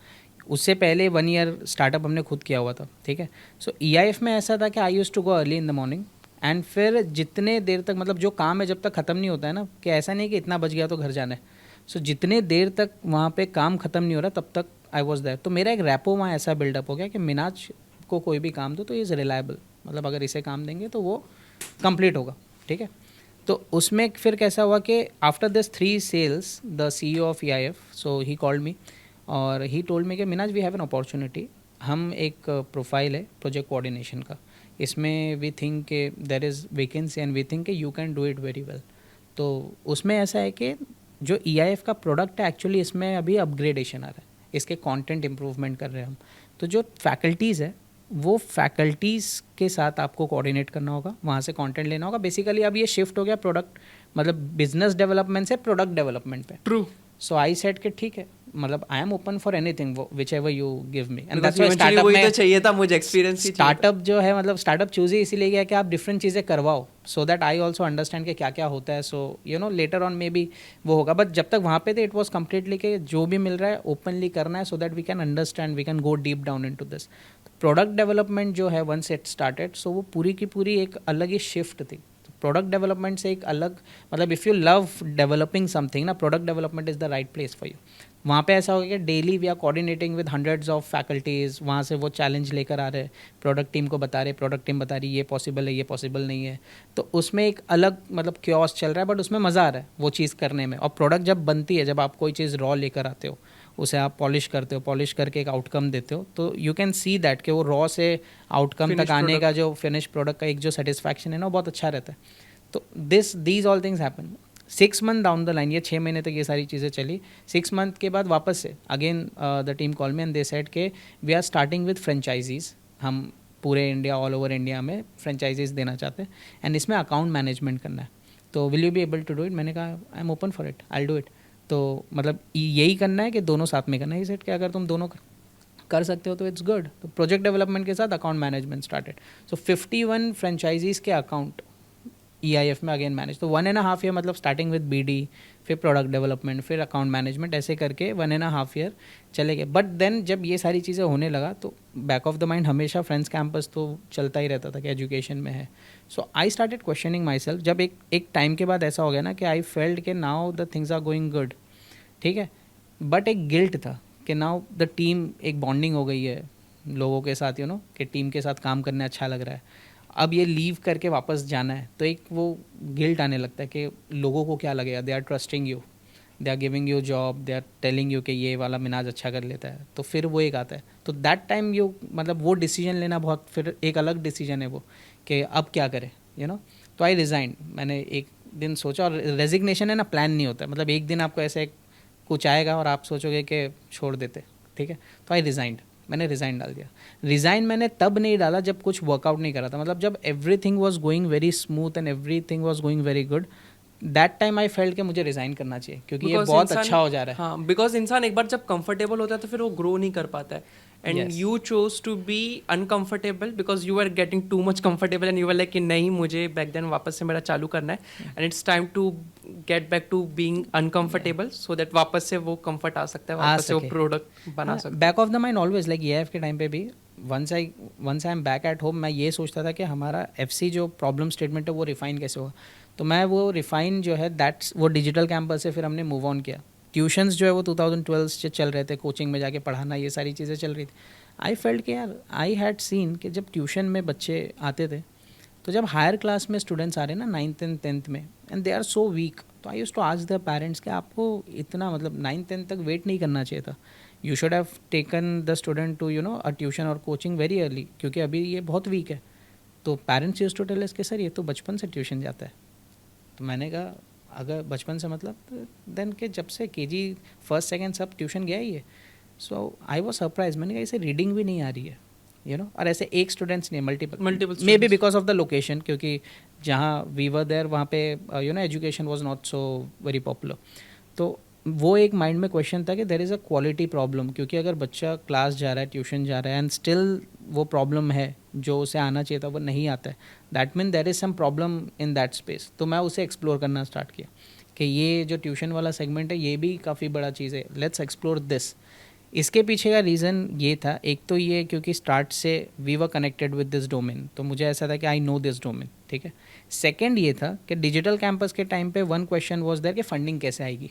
उससे पहले 1 ईयर स्टार्टअप हमने खुद किया हुआ था, ठीक है. सो EIF में ऐसा था कि I use to go early in the morning, and फिर जितने देर तक, मतलब जो काम है जब तक ख़त्म नहीं होता है ना, कि ऐसा नहीं कि इतना बच गया तो घर जाना है. सो जितने देर तक वहाँ पे काम ख़त्म नहीं हो रहा तब तक आई वॉज देयर. तो मेरा एक रैपो वहाँ ऐसा बिल्डअप हो गया कि मिनाज को कोई भी काम दो तो इज़ रिलायबल, मतलब अगर इसे काम देंगे तो वो कंप्लीट होगा, ठीक है. तो उसमें फिर कैसा हुआ कि after this 3 sales the CEO of EIF, so he called me और ही टोल्ड मी कि Minaj we have an opportunity. हम एक प्रोफाइल है प्रोजेक्ट कोऑर्डिनेशन का, इसमें वी थिंक के there is vacancy and we think कि you can do it very well. तो उसमें ऐसा है कि जो EIF का प्रोडक्ट है एक्चुअली इसमें अभी अपग्रेडेशन आ रहा है, इसके कंटेंट इम्प्रूवमेंट कर रहे हैं हम. तो जो फैकल्टीज़ है वो फैकल्टीज़ के साथ आपको कोऑर्डिनेट करना होगा, वहाँ से कंटेंट लेना होगा. बेसिकली अब ये शिफ्ट हो गया प्रोडक्ट, मतलब बिजनेस डेवलपमेंट से प्रोडक्ट डेवलपमेंट पे. ट्रू. सो आई सेड कि ठीक है, मतलब आई am open for anything which ever you give me. And that's Because why eventually वही तो स्टार्टअप चाहिए था मुझे, एक्सपीरियंस ही चाहिए था. स्टार्टअप जो है, मतलब स्टार्टअप चूज ही इसीलिए किया कि आप डिफरेंट चीज़ें करवाओ, so that I also understand कि क्या क्या होता है. So you know later on may be वो होगा, बट जब तक वहाँ पे थे इट वॉज कम्प्लीटली कि जो भी मिल रहा है ओपनली करना है, so that we can understand, we can go deep down in to this. Product development जो है वंस इट स्टार्टेड, सो वो पूरी की पूरी एक अलग ही शिफ्ट थी. प्रोडक्ट डेवलपमेंट से एक अलग, मतलब if you love developing something ना, product development is the right place for you. वहाँ पे ऐसा हो गया कि daily we are coordinating with hundreds of faculties, वहाँ से वो चैलेंज लेकर आ रहे हैं, प्रोडक्ट टीम को बता रहे, प्रोडक्ट टीम बता रही ये पॉसिबल है, ये पॉसिबल नहीं है. तो उसमें एक अलग मतलब क्योस चल रहा है, बट उसमें मज़ा आ रहा है वो चीज़ करने में. और प्रोडक्ट जब बनती है, जब आप कोई चीज़ रॉ लेकर आते हो, उसे आप पॉलिश करते हो, पॉलिश करके एक आउटकम देते हो, तो यू कैन सी दैट कि वो रॉ से आउटकम तक आने का जो फिनिश प्रोडक्ट का एक जो सेटिस्फैक्शन है ना, वो बहुत अच्छा रहता है. तो these all things happen. 6 month down the line, ये 6 महीने तक ये सारी चीज़ें चली. 6 मंथ के बाद वापस से again the team call me and they said के we are starting with franchises. हम पूरे इंडिया, ऑल ओवर इंडिया में फ्रेंचाइजीज़ देना चाहते हैं, एंड इसमें अकाउंट मैनेजमेंट करना है. तो will you be able to do it? मैंने कहा I am open for it, I do it. तो मतलब यही करना है कि दोनों साथ में करना है. ये सेट कि अगर तुम दोनों कर सकते हो तो इट्स गुड. तो प्रोजेक्ट डेवलपमेंट के साथ अकाउंट मैनेजमेंट स्टार्टेड. सो 51 फ्रेंचाइजीज़ के अकाउंट EIF में अगेन मैनेज. तो 1.5 ईयर, मतलब स्टार्टिंग विद BD, फिर प्रोडक्ट डेवलपमेंट, फिर अकाउंट मैनेजमेंट, ऐसे करके 1.5 ईयर चले गए. बट देन जब ये सारी चीज़ें होने लगा तो बैक ऑफ द माइंड हमेशा फ्रेंड्स कैंपस तो चलता ही रहता था कि एजुकेशन में है. So I started questioning myself. जब एक टाइम के बाद ऐसा हो गया ना कि आई फेल्ट कि now the things are going good, ठीक है, बट एक गिल्ट था कि नाउ द टीम, एक बॉन्डिंग हो गई है लोगों के साथ, यू नो, कि टीम के साथ काम करने अच्छा लग रहा है. अब ये लीव करके वापस जाना है तो एक वो गिल्ट आने लगता है कि लोगों को क्या लगेगा. They are trusting you, they are giving you job, they are telling you कि ये वाला मिनाज अच्छा कर लेता है. तो फिर वो एक आता है. तो दैट टाइम यू, मतलब वो डिसीजन लेना बहुत, फिर एक अलग डिसीजन है वो कि अब क्या करें, यू नो. तो आई रिज़ाइन. मैंने एक दिन सोचा, और रेजिग्नेशन है ना, प्लान नहीं होता, मतलब एक दिन आपको ऐसे कुछ आएगा और आप सोचोगे कि छोड़ देते, ठीक है. तो आई रिज़ाइंड, मैंने रिज़ाइन डाल दिया. रिज़ाइन मैंने तब नहीं डाला जब कुछ वर्कआउट नहीं करा था, मतलब जब everything was going very smooth and everything was going very good, that time I felt कि मुझे रिज़ाइन करना चाहिए, क्योंकि ये बहुत अच्छा हो जा रहा है. हाँ, बिकॉज इंसान एक बार जब कंफर्टेबल होता है तो फिर वो ग्रो नहीं कर पाता है. And you chose to be uncomfortable because you are getting too much comfortable and you are like कि नहीं, मुझे बैक देन वापस से मेरा चालू करना है, and it's time to get back to being uncomfortable so that वापस से वो कंफर्ट आ सकता है, वापस से वो प्रोडक्ट बना सकता है. Back of the mind always, like EIF के टाइम पे भी once I am back at home, मैं ये सोचता था कि हमारा FC जो प्रॉब्लम स्टेटमेंट है वो रिफाइन कैसे होगा. तो मैं वो रिफाइन जो है दैट्स वो डिजिटल कैंपस से फिर हमने मूव ऑन किया. ट्यूशन्स जो है वो 2012 से चल रहे थे, कोचिंग में जाके पढ़ाना, ये सारी चीज़ें चल रही थी. आई फेल्ट कि यार आई हैड सीन कि जब ट्यूशन में बच्चे आते थे, तो जब हायर क्लास में स्टूडेंट्स आ रहे हैं ना 9th and 10th में, and they are so weak, तो I used to ask the parents कि आपको इतना, मतलब 9th 10th तक वेट नहीं करना चाहिए था. You should have taken the student to, you know, a tuition और कोचिंग वेरी अर्ली, क्योंकि अभी ये बहुत वीक है. तो parents used to tell us कि सर ये तो बचपन से ट्यूशन जाता है. तो मैंने कहा अगर बचपन से मतलब देन के जब से केजी फर्स्ट सेकंड सब ट्यूशन गया ही है. So I was surprise. मैंने कहा इसे रीडिंग भी नहीं आ रही है, यू नो. और ऐसे एक स्टूडेंट्स नहीं, multiple may be because of the location, क्योंकि जहाँ वी वर देयर वहाँ पे you know education was not so very popular. तो वो एक माइंड में क्वेश्चन था कि देर इज़ अ क्वालिटी प्रॉब्लम, क्योंकि अगर बच्चा क्लास जा रहा है, ट्यूशन जा रहा है एंड स्टिल वो प्रॉब्लम है जो उसे आना चाहिए था वो नहीं आता है, that mean there is some problem in that space. तो मैं उसे एक्सप्लोर करना स्टार्ट किया कि ये जो ट्यूशन वाला सेगमेंट है ये भी काफ़ी बड़ा चीज़ है, लेट्स एक्सप्लोर दिस. इसके पीछे का रीज़न ये था, एक तो ये क्योंकि स्टार्ट से we were connected with this domain, तो मुझे ऐसा था कि आई नो दिस डोमेन, ठीक है. सेकेंड ये था कि डिजिटल कैंपस के टाइम पे वन क्वेश्चन वॉज देयर कि फंडिंग कैसे आएगी,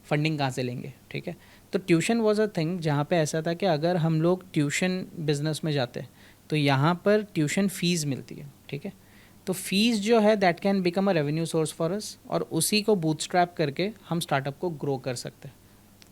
फंडिंग कहाँ से लेंगे, ठीक है. तो ट्यूशन वॉज अ थिंग जहाँ पे ऐसा था कि अगर हम लोग ट्यूशन बिजनेस में जाते हैं तो यहाँ पर ट्यूशन फ़ीस मिलती है, ठीक है. तो फीस जो है that can become a revenue source for us, और उसी को बूटस्ट्रैप करके हम स्टार्टअप को ग्रो कर सकते हैं.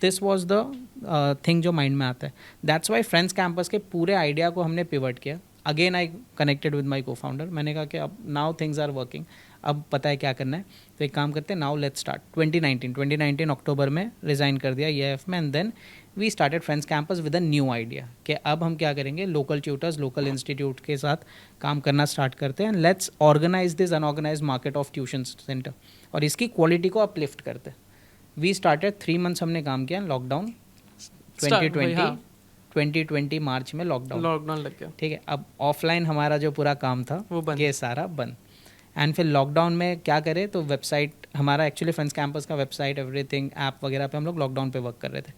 दिस वॉज द थिंग जो माइंड में आता है. दैट्स वाई फ्रेंड्स कैंपस के पूरे आइडिया को हमने पिवट किया. Again I connected with my को फाउंडर. मैंने कहा कि अब नाउ थिंग्स आर वर्किंग, अब पता है क्या करना है, तो एक काम करते हैं, नाउ लेट्स स्टार्ट. 2019 अक्टूबर में रिज़ाइन कर दिया EIF में, and then we started friends campus with a new idea कि अब हम क्या करेंगे, लोकल ट्यूटर्स, लोकल इंस्टीट्यूट के साथ काम करना स्टार्ट करते हैं, let's organise this unorganised market of tuition centre और इसकी क्वालिटी को अपलिफ्ट करते हैं. वी स्टार्टेड 3 मंथ्स हमने काम किया. लॉकडाउन 2020 मार्च में लॉकडाउन लग गया, ठीक है. अब ऑफलाइन हमारा जो पूरा काम था वो ये सारा बंद. एंड फिर लॉकडाउन में क्या करें, तो वेबसाइट हमारा एक्चुअली फ्रेंड्स कैंपस का वेबसाइट एवरीथिंग ऐप वगैरह पे हम लोग लॉकडाउन पे वर्क कर रहे थे.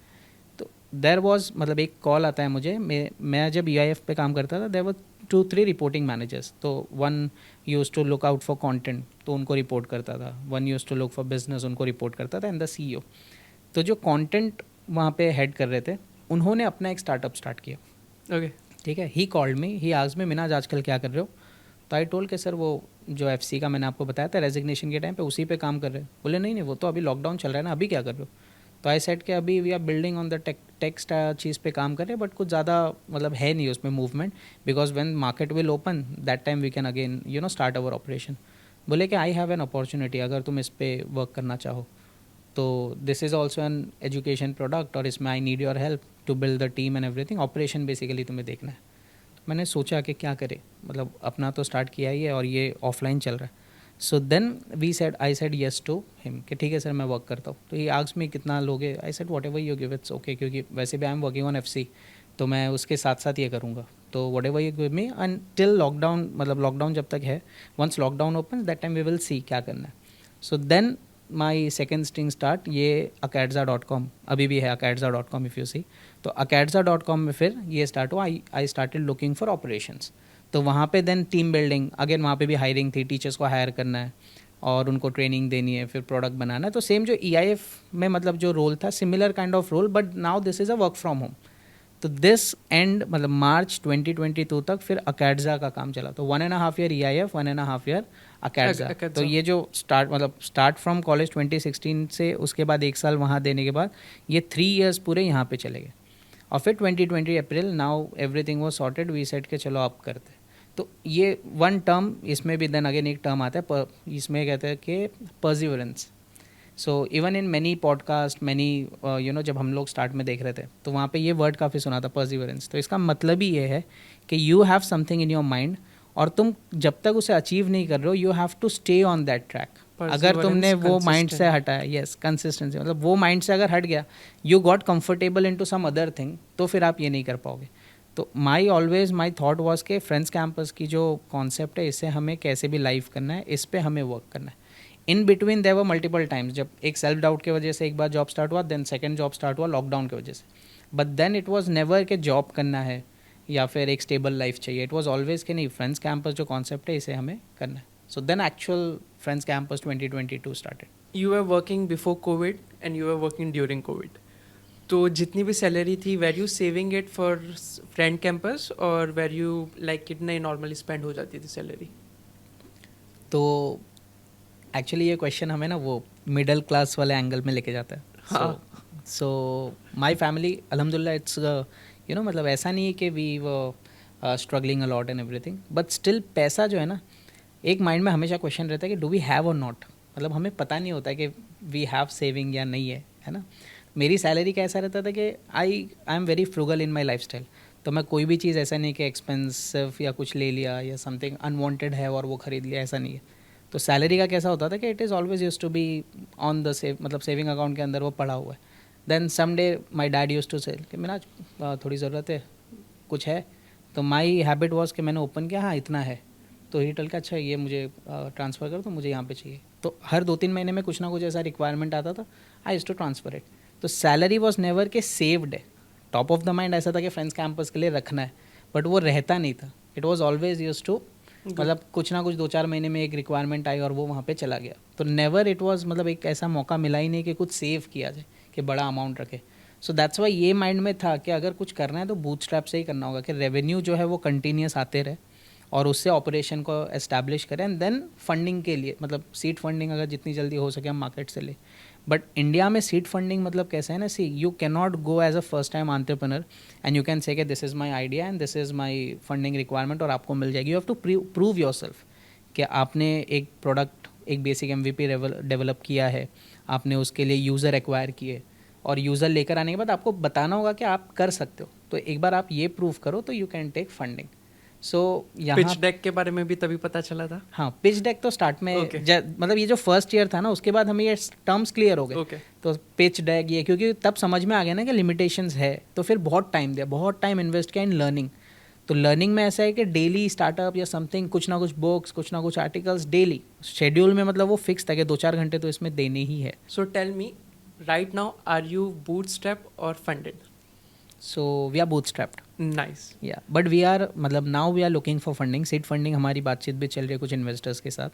तो देयर वाज मतलब एक कॉल आता है मुझे, मैं जब EIF पे काम करता था, देयर वर 2-3 रिपोर्टिंग मैनेजर्स. तो one used to look out for content, तो उनको रिपोर्ट करता था. One used to look for business, उनको रिपोर्ट करता था, एंड द CEO. तो जो कंटेंट वहाँ पे हेड कर रहे थे उन्होंने अपना एक स्टार्टअप स्टार्ट किया. ओके, ठीक है. ही called me, he asked me, Minaj आजकल क्या कर रहे हो. तो आई टोल्ड के सर वो जो FC का मैंने आपको बताया था रेजिग्नेशन के टाइम पे उसी पे काम कर रहे हैं. बोले नहीं वो तो अभी लॉकडाउन चल रहा है ना, अभी क्या कर रहे हो. तो आई सेड कि अभी we are building on the text चीज़ पे काम कर रहे हैं, बट कुछ ज़्यादा मतलब है नहीं उसमें movement, because when market will open that time we can again you know start our operation. बोले कि आई हैव एन अपॉर्चुनिटी, अगर तुम इस पर वर्क करना चाहो तो this is also an education product, और इसमें I need your help to build the team and everything. Operation basically तुम्हें देखना है. मैंने सोचा कि क्या करें, मतलब अपना तो स्टार्ट किया ही है और ये ऑफलाइन चल रहा है. So then I said yes to him कि ठीक है सर मैं वर्क करता हूँ. तो ही आस्क्ड मी कितना लोगे. I said whatever you give it's okay, क्योंकि वैसे भी I am working on FC, तो मैं उसके साथ साथ ये करूँगा. तो whatever you give me until lockdown, मतलब लॉकडाउन जब तक है, once lockdown open that time we will see क्या करना है. So then my second string start ये acadza.com, अभी भी है acadza.com इफ़ यू सी. तो acadza.com में फिर ये स्टार्ट हुआ. I started looking for operations. तो वहाँ पे देन टीम बिल्डिंग, अगेन वहाँ पे भी हायरिंग थी, टीचर्स को हायर करना है और उनको ट्रेनिंग देनी है, फिर प्रोडक्ट बनाना है. तो सेम जो EIF में मतलब जो रोल था, similar kind of role, but now this is a work from home. तो दिस एंड मतलब मार्च 2022 तक फिर acadza का काम चला. तो 1.5 ईयर EIF, 1.5 ईयर acadza. तो ये जो स्टार्ट फ्रॉम कॉलेज 2016 से उसके बाद 1 साल वहाँ देने के बाद ये 3 इयर्स पूरे यहाँ पे चले गए. और फिर 2020 अप्रैल, now everything was sorted, we set के चलो आप करते. तो ये वन टर्म, इसमें भी देन अगेन एक टर्म आता है इसमें कहते हैं कि perseverance. So even in many podcast, many you know जब हम लोग स्टार्ट में देख रहे थे तो वहाँ पे ये वर्ड काफ़ी सुना था, परसिवरेंस. तो इसका मतलब ही ये है कि you have something in your mind और तुम जब तक उसे अचीव नहीं कर रहे हो, you have to stay on that track. अगर तुमने वो माइंड से हटाया, यस कंसिस्टेंसी, मतलब वो माइंड से अगर हट गया, you got comfortable into some other thing, तो फिर आप ये नहीं कर पाओगे. तो माई थॉट वॉज के फ्रेंड्स कैंपस की जो कॉन्सेप्ट है इसे हमें कैसे भी लाइव करना है, इस पर हमें वर्क करना है. In between there were multiple times, जब एक सेल्फ डाउट की वजह से एक बार जॉब स्टार्ट हुआ, देन सेकंड जॉब स्टार्ट हुआ लॉकडाउन की वजह से. But then it was never कि जॉब करना है या फिर एक स्टेबल लाइफ चाहिए. इट वाज ऑलवेज कि नहीं, फ्रेंड्स कैंपस जो कॉन्सेप्ट है इसे हमें करना है. So then actual friends campus 2022 started. You were working before Covid and you were working during Covid. तो जितनी भी सैलरी थी, were you saving it for friend campus और वेर यू लाइक कितना नॉर्मली स्पेंड हो जाती थी सैलरी. तो एक्चुअली ये क्वेश्चन हमें ना वो मिडिल क्लास वाले एंगल में लेके जाता है. सो माई फैमिली अल्हम्दुलिल्लाह इट्स यू नो मतलब ऐसा नहीं है कि we struggling a lot and everything, but still पैसा जो है ना, एक माइंड में हमेशा क्वेश्चन रहता है कि डू वी हैव और नॉट, मतलब हमें पता नहीं होता कि वी हैव सेविंग या नहीं है ना। मेरी सैलरी का ऐसा रहता था कि I am very frugal in my life style, तो मैं कोई भी चीज़ ऐसा नहीं कि एक्सपेंसिव या कुछ ले लिया या समथिंग अनवांटेड है और वो ख़रीद लिया, ऐसा नहीं है। तो सैलरी का कैसा होता था कि it is always used to be on the save, मतलब सेविंग अकाउंट के अंदर वो पड़ा हुआ है। Then some day my dad used to say कि मेरा थोड़ी ज़रूरत है, कुछ है, तो माई हैबिट वॉज कि मैंने ओपन किया, हाँ इतना है, तो ही टल का अच्छा ये मुझे ट्रांसफ़र कर, तो मुझे यहाँ पे चाहिए। तो हर 2-3 महीने में कुछ ना कुछ ऐसा रिक्वायरमेंट आता था, आई यूज टू ट्रांसफ़र इट। तो सैलरी वॉज नेवर के सेव्ड है, टॉप ऑफ द माइंड ऐसा था कि फ्रेंड्स कैंपस के लिए रखना है, बट वो रहता नहीं था। It was always used to, मतलब कुछ ना कुछ 2-4 महीने में एक रिक्वायरमेंट आई और वो वहाँ पे चला गया। तो नेवर इट वाज, मतलब एक ऐसा मौका मिला ही नहीं कि कुछ सेव किया जाए, कि बड़ा अमाउंट रखे। सो दैट्स वाई ये माइंड में था कि अगर कुछ करना है तो बूटस्ट्रैप से ही करना होगा, कि रेवेन्यू जो है वो कंटिन्यूस आते रहे और उससे ऑपरेशन को एस्टैब्लिश करें, एंड देन फंडिंग के लिए, मतलब सीड फंडिंग अगर जितनी जल्दी हो सके हम मार्केट से ले। बट इंडिया में सीड फंडिंग मतलब कैसा है ना, see you can not go as a first time entrepreneur and you can say कि this is my idea and this is my funding requirement और आपको मिल जाएगी। You have to prove your self कि आपने एक प्रोडक्ट, एक basic MVP develop किया है, आपने उसके लिए यूज़र एक्वायर किए, और यूज़र लेकर आने के बाद आपको बताना होगा कि आप कर सकते हो। तो एक बार आप ये प्रूव करो तो यू कैन टेक फंडिंग। सो यहाँ पिच डेक के बारे में भी तभी पता चला था। हाँ, पिच डेक तो स्टार्ट में Okay. मतलब ये जो फर्स्ट ईयर था ना, उसके बाद हमें ये टर्म्स क्लियर हो गए। Okay. तो पिच डेक ये, क्योंकि तब समझ में आ गया ना कि लिमिटेशंस है, तो फिर बहुत टाइम दिया, बहुत टाइम इन्वेस्ट किया इन लर्निंग। तो लर्निंग में ऐसा है कि डेली स्टार्टअप या समथिंग, कुछ ना कुछ बुक्स, कुछ ना कुछ आर्टिकल्स डेली शेड्यूल में, मतलब वो फिक्स था कि 2-4 घंटे तो इसमें देने ही है। So tell me, right now, are you bootstrap or funded? So we are bootstrapped, Nice. या बट वी आर, मतलब now we are looking for funding, seed funding हमारी बातचीत भी चल रही है कुछ इन्वेस्टर्स के साथ।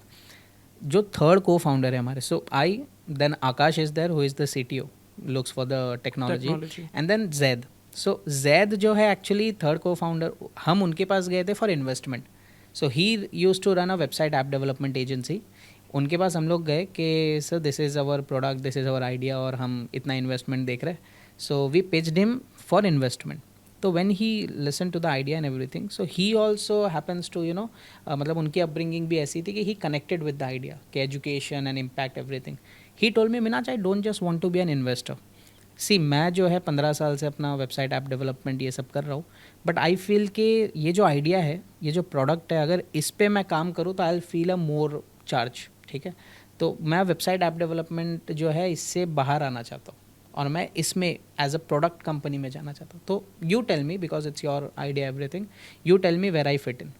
जो थर्ड को फाउंडर है हमारे, so I, then Akash is there who is the CTO, looks for the technology, and then Zaid. So Zaid जो है एक्चुअली थर्ड को फाउंडर, हम उनके पास गए थे for investment. So he used to run a website app development agency. उनके पास हम लोग गए कि sir this is our product, this is our idea, और हम इतना इन्वेस्टमेंट देख रहे हैं। So we pitched him for investment. तो when he listened to the idea and everything, so he also happens to मतलब उनकी अपब्रिंगिंग भी ऐसी थी कि he connected with the idea कि education and impact everything. He told me, Minaj, I don't just want to be an investor. सी मैं जो है 15 साल से अपना वेबसाइट ऐप डेवलपमेंट ये सब कर रहा हूँ, बट आई फील कि ये जो आइडिया है, ये जो प्रोडक्ट है, अगर इस पे मैं काम करूँ तो I will feel a more charge. ठीक है, तो मैं वेबसाइट ऐप डेवलपमेंट जो है इससे बाहर आना चाहता हूँ और मैं इसमें एज अ प्रोडक्ट कंपनी में जाना चाहता हूँ। तो you tell me, because it's your idea everything, you tell me where I fit in.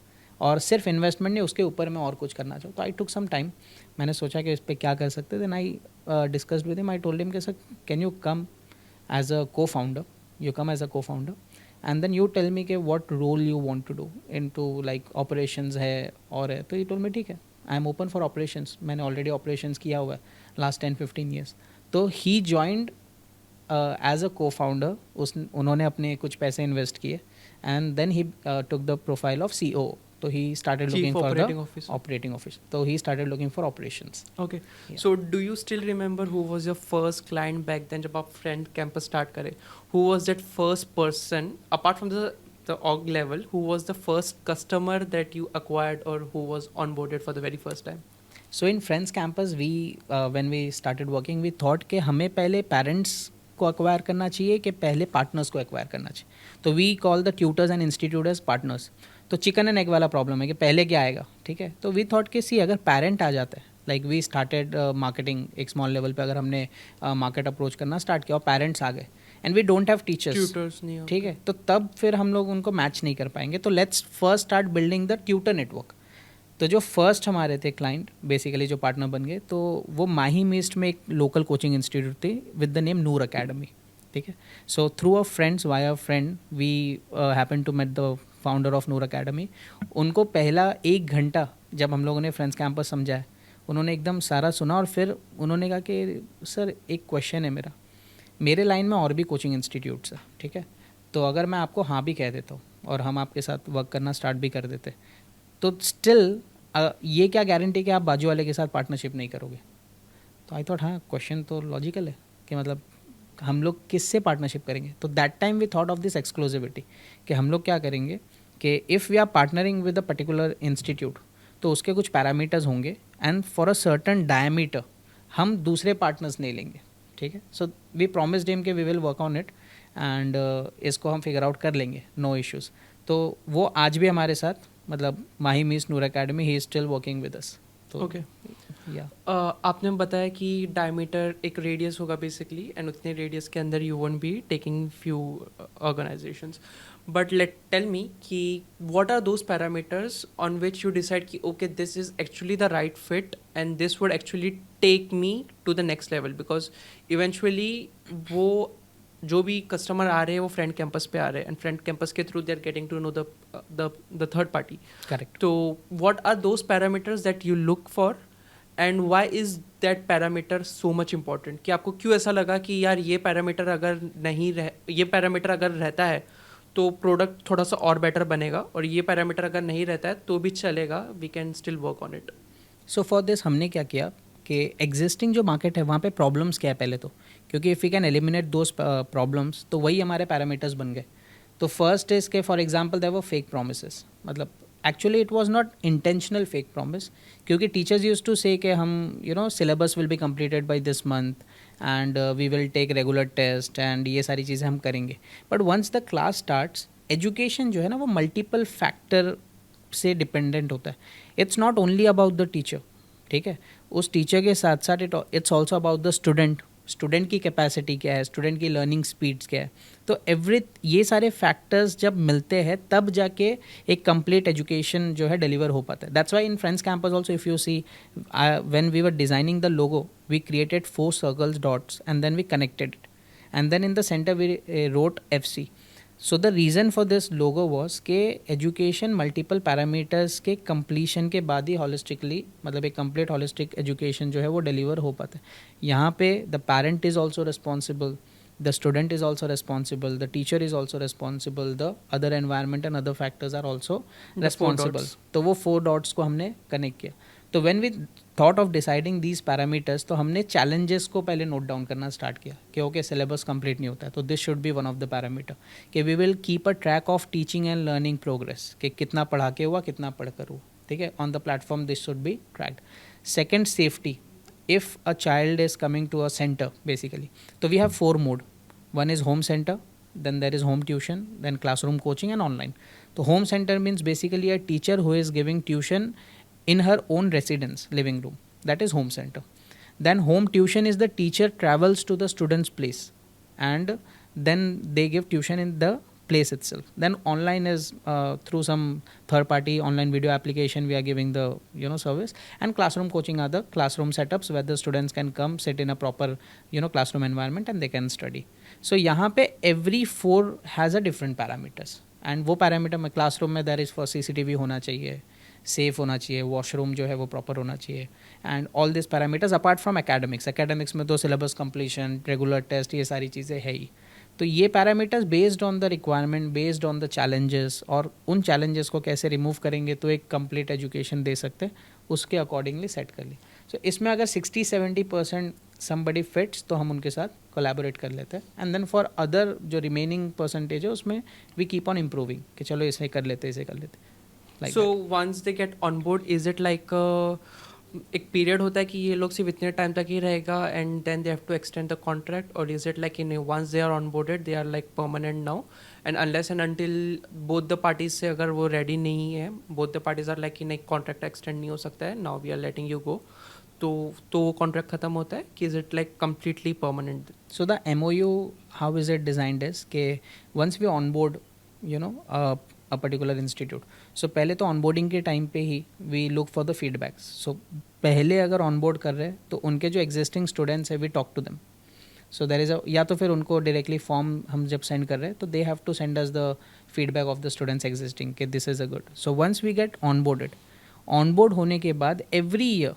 और सिर्फ इन्वेस्टमेंट नहीं, उसके ऊपर मैं और कुछ करना चाहूँ। तो आई टुक सम टाइम, मैंने सोचा कि इस पर क्या कर सकते थे। Then I discussed with him, I told him कि sir can you come as a co-founder, you come as a co-founder and then you tell me कि what role you want to do into like operations है और है। तो he told me ठीक है, I am open for operations, मैंने already operations किया हुआ है last 10-15 years। तो he joined as a co-founder, उन्होंने अपने कुछ पैसे इन्वेस्ट किए and then he took the profile of COO। तो he started looking for the operating officer, so he started looking for operations। Okay. Yeah. So do you still remember who was your first client back then जब आप friend campus start करे? Who was that first person apart from the org level? Who was the first customer that you acquired or who was onboarded for the very first time? So in Friends Campus, we when we started working, we thought कि हमें पहले parents को acquire करना चाहिए कि पहले partners को acquire करना चाहिए। तो we call the tutors and institute as partners. तो चिकन एंड एग वाला प्रॉब्लम है कि पहले क्या आएगा, ठीक है। तो वी थॉट कि सी अगर पेरेंट आ जाता है, लाइक वी स्टार्टेड मार्केटिंग एक स्मॉल लेवल पे, अगर हमने मार्केट अप्रोच करना स्टार्ट किया और पेरेंट्स आ गए and we don't have teachers, ठीक है, तो तब फिर हम लोग उनको मैच नहीं कर पाएंगे। तो let's first start building the tutor network. तो जो फर्स्ट हमारे थे क्लाइंट बेसिकली जो पार्टनर बन गए, तो वो माही मीस्ट में एक लोकल कोचिंग इंस्टीट्यूट थी with the name Noor Academy, ठीक है। So through a friends, via friend, we happen to met the founder of Noor Academy. उनको पहला 1 घंटा जब हम लोगों ने फ्रेंड्स कैंपस समझाया, उन्होंने एकदम सारा सुना और फिर उन्होंने कहा कि सर एक क्वेश्चन है मेरे लाइन में और भी कोचिंग इंस्टीट्यूट्स है, ठीक है, तो अगर मैं आपको हाँ भी कह देता हूँ और हम आपके साथ वर्क करना स्टार्ट भी कर देते, तो स्टिल ये क्या गारंटी कि आप बाजू वाले के साथ पार्टनरशिप नहीं करोगे। तो आई थॉट हाँ, क्वेश्चन तो लॉजिकल है कि मतलब हम लोग किससे पार्टनरशिप करेंगे। तो that time we thought of this exclusivity कि हम लोग क्या करेंगे कि if we are partnering with a particular institute तो उसके कुछ पैरामीटर्स होंगे and for a certain diameter हम दूसरे पार्टनर्स नहीं लेंगे, ठीक है. सो वी प्रॉमिस्ड हिम कि we will work on it and इसको हम फिगर आउट कर लेंगे, नो इश्यूज़. तो वो आज भी हमारे साथ, मतलब माही मीस नूर academy, he is still working with us. तो ओके. या आपने बताया कि डायमीटर एक रेडियस होगा बेसिकली, एंड उतने रेडियस के अंदर you won't be taking few organisations. But let tell me कि what are those parameters on which you decide कि okay this is actually the right fit and this would actually take me to the next level. Because eventually वो जो भी customer आ रहे हैं वो friend campus पे आ रहे हैं, एंड फ्रेंड कैंपस के through they are getting to know the third party. Correct. तो what are those parameters that you look for and why is that parameter so much important? कि आपको क्यों ऐसा लगा कि यार ये पैरामीटर अगर रहता है तो प्रोडक्ट थोड़ा सा और बेटर बनेगा, और ये पैरामीटर अगर नहीं रहता है तो भी चलेगा, we can still work on it. So for this हमने क्या किया कि एग्जिस्टिंग जो मार्केट है वहाँ पे प्रॉब्लम्स क्या है पहले तो, क्योंकि if we can eliminate those problems तो वही हमारे पैरामीटर्स बन गए. तो फर्स्ट इज़ के for example there were fake promises. मतलब actually it was not intentional fake promise, क्योंकि टीचर्स यूज्ड टू से कि हम syllabus will be completed by this month and we will take regular test and ये सारी चीज़ें हम करेंगे. But once the class starts, education जो है ना वो मल्टीपल फैक्टर से डिपेंडेंट होता है. It's not only about the teacher, ठीक है. उस टीचर के साथ साथ it's also about the student की कैपेसिटी क्या है, स्टूडेंट की लर्निंग स्पीड्स क्या है. तो ये सारे फैक्टर्स जब मिलते हैं तब जाके एक कंप्लीट एजुकेशन जो है डिलीवर हो पाता है. That's why in friends campus also if you see when we were designing the logo we created 4 circles dots and then we connected it and then in the centre we wrote FC. So the reason for this logo was के education multiple parameters के completion के बाद ही holistically, मतलब एक complete holistic education जो है वो deliver हो पाता है. यहाँ पे the parent is also responsible, the student is also responsible, the teacher is also responsible, the other environment and other factors are also responsible. तो वो 4 dots को हमने कनेक्ट किया. तो when we thought of deciding these parameters तो हमने challenges को पहले नोट डाउन करना स्टार्ट किया कि ओके सिलेबस कंप्लीट नहीं होता है तो this should be one of the parameter कि we will keep a track of teaching and learning progress, कि कितना पढ़ा के हुआ कितना पढ़ कर हुआ, ठीक है. On the platform this should be tracked. Second, safety. if a child is coming to a center basically, so we have 4 mode. One is home center, then there is home tuition, then classroom coaching and online. So home center means basically a teacher who is giving tuition in her own residence living room, that is home center. Then home tuition is the teacher travels to the student's place and then they give tuition in the place itself. Then online is through some third party online video application we are giving the service. And classroom coaching are the classroom setups where the students can come sit in a proper classroom environment and they can study. So यहाँ पे every 4 has a different parameters and वो parameter में classroom में there is for CCTV होना चाहिए, safe होना चाहिए, washroom जो है वो प्रॉपर होना चाहिए, and all this parameters apart from academics में तो सिलेबस कंप्लीशन, रेगुलर टेस्ट, ये सारी चीज़ें है ही. तो ये parameters based on the requirement, based on the challenges, और उन चैलेंजेस को कैसे रिमूव करेंगे तो एक कंप्लीट एजुकेशन दे सकते हैं, उसके अकॉर्डिंगली सेट कर ली. सो इसमें अगर 60-70% समबडी फिट्स तो हम उनके साथ कोलैबोरेट कर लेते हैं, एंड देन फॉर अदर जो रिमेनिंग परसेंटेज है उसमें वी कीप ऑन इम्प्रूविंग कि चलो इसे कर लेते, इसे कर लेते. So once they get on board, is it like एक पीरियड होता है कि ये लोग सिर्फ इतने टाइम तक ही रहेगा and then they have to extend the contract, और is it like in once they are on boarded they are like permanent now, and unless and until both the parties say अगर वो ready नहीं है, both the parties are like कि नहीं contract extend नहीं हो सकता है, now we are letting you go, तो वो कॉन्ट्रैक्ट खत्म होता है कि is it like completely permanent? So the MOU how is it designed is के once we on board a particular institute, so पहले तो ऑनबोर्डिंग के टाइम पे ही we look for the feedbacks. So पहले अगर ऑनबोर्ड कर रहे हैं तो उनके जो एग्जिस्टिंग स्टूडेंट्स है we talk to them. So there is या तो फिर उनको डायरेक्टली फॉर्म हम जब सेंड कर रहे हैं तो they have to send us the feedback of the students existing कि this is a good. So once we get onboard होने के बाद every year